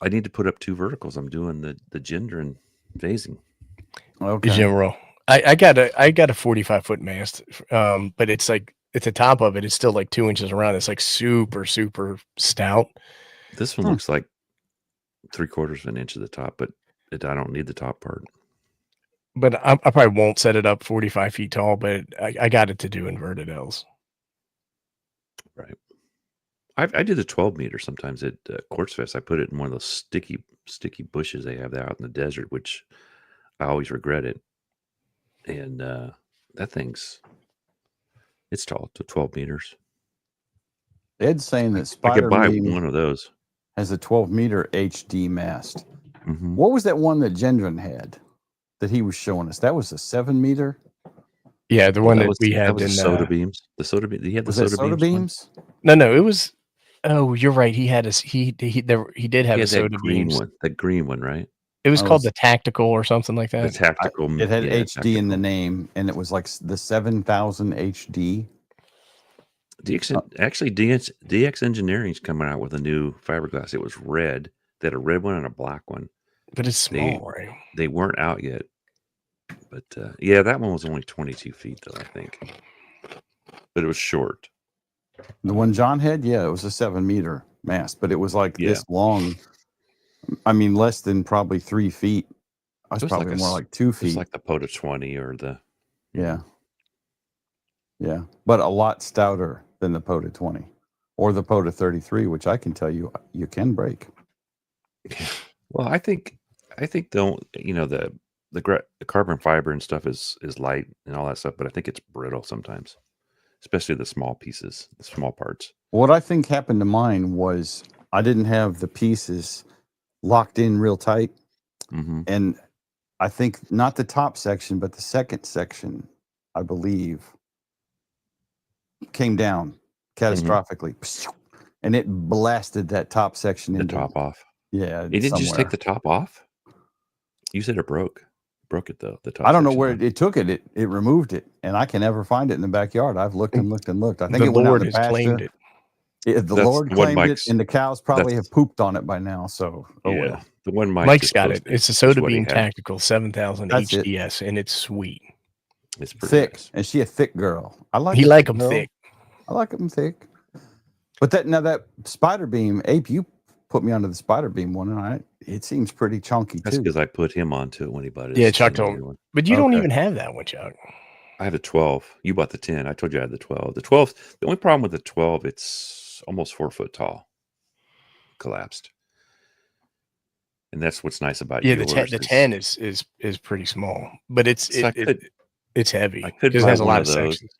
S2: need to put up 2 verticals. I'm doing the gender and phasing.
S3: Okay. General. I got a 45-foot mast, but it's like at the top of it, it's still like 2 inches around. It's like super, super stout.
S2: This one looks like 3/4 of an inch at the top, but I don't need the top part.
S3: But I probably won't set it up 45 feet tall, but I got it to do inverted L's.
S2: Right. I do the 12 meter sometimes at Quartz Fest. I put it in one of those sticky bushes they have there out in the desert, which I always regret it. And that it's tall to 12 meters.
S1: Ed's saying that
S2: I could buy one of those.
S1: Has a 12-meter HD mast.
S2: Mm-hmm.
S1: What was that one that Gendron had that he was showing us? That was a 7-meter.
S3: Yeah, the one that we had.
S2: That was soda beams. The soda beams. He had the
S1: soda beams.
S3: No, it was. Oh, you're right. He had he did have a soda beams.
S2: That green one, right?
S3: It was called the Tactical or something like that.
S2: The Tactical.
S1: It had HD in the name, and it was like the 7000 HD.
S2: DX Engineering's coming out with a new fiberglass. It was red. They had a red one and a black one.
S3: But it's small, right?
S2: They weren't out yet. But that one was only 22 feet, though, I think. But it was short.
S1: The one John had, it was a 7-meter mast, but it was like this long. I mean, less than probably 3 feet. I was probably more like 2 feet.
S2: It's like the POTA 20 or the.
S1: Yeah, but a lot stouter than the POTA 20 or the POTA 33, which I can tell you can break.
S2: Well, I think the carbon fiber and stuff is light and all that stuff, but I think it's brittle sometimes, especially the small pieces, the small parts.
S1: What I think happened to mine was I didn't have the pieces locked in real tight, and I think not the top section, but the second section, I believe, came down catastrophically, and it blasted that top section
S2: the top off.
S1: Yeah,
S2: it didn't just take the top off. You said it broke. Broke it though. The top.
S1: I don't know where it took it. It removed it, and I can never find it in the backyard. I've looked and looked and looked. I think
S3: the Lord has claimed it.
S1: The Lord claimed it, and the cows probably have pooped on it by now. So,
S2: well. The one
S3: Mike's got it. It's a soda beam Tactical 7000 HDS, and it's sweet.
S2: It's pretty
S1: thick,
S2: nice.
S1: and she a thick girl. I like.
S3: He like them thick.
S1: I like them thick. But that spider beam, Ape, you put me onto the spider beam one, and it seems pretty chunky too.
S2: That's because I put him onto it when he bought it.
S3: Yeah, Chuck told me. But you don't even have that one, Chuck.
S2: I have the 12. You bought the 10. I told you I had the 12. The 12. The only problem with the 12, it's almost 4 foot tall. Collapsed. And that's what's nice about
S3: the 10 is pretty small, but it's heavy.
S2: I could
S3: it has a lot of sections.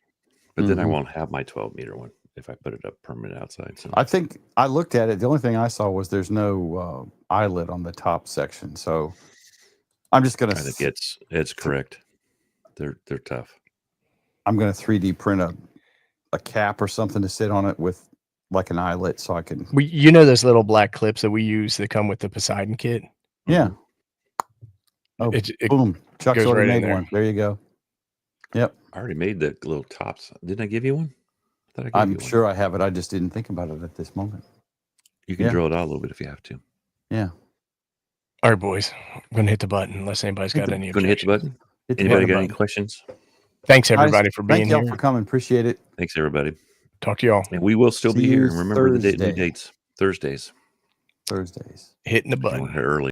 S2: But then I won't have my 12-meter one if I put it up permanent outside. So
S1: I think I looked at it. The only thing I saw was there's no eyelet on the top section. So I'm just gonna.
S2: I think it's correct. They're tough.
S1: I'm gonna 3D print a cap or something to sit on it with like an eyelet, so I can.
S3: Those little black clips that we use that come with the Poseidon kit.
S1: Yeah. Oh, boom! Chuck's already made one. There you go. Yep.
S2: I already made the little tops. Didn't I give you one?
S1: I'm sure I have it. I just didn't think about it at this moment.
S2: You can drill it out a little bit if you have to.
S1: Yeah.
S3: All right, boys. I'm going to hit the button unless anybody's got any objections.
S2: Going to hit the button? Anybody got any questions?
S3: Thanks, everybody, for being here.
S1: Thank y'all for coming. Appreciate it.
S2: Thanks, everybody.
S3: Talk to y'all.
S2: And we will still be here. Remember the new dates. Thursdays.
S3: Hitting the button.
S2: Early.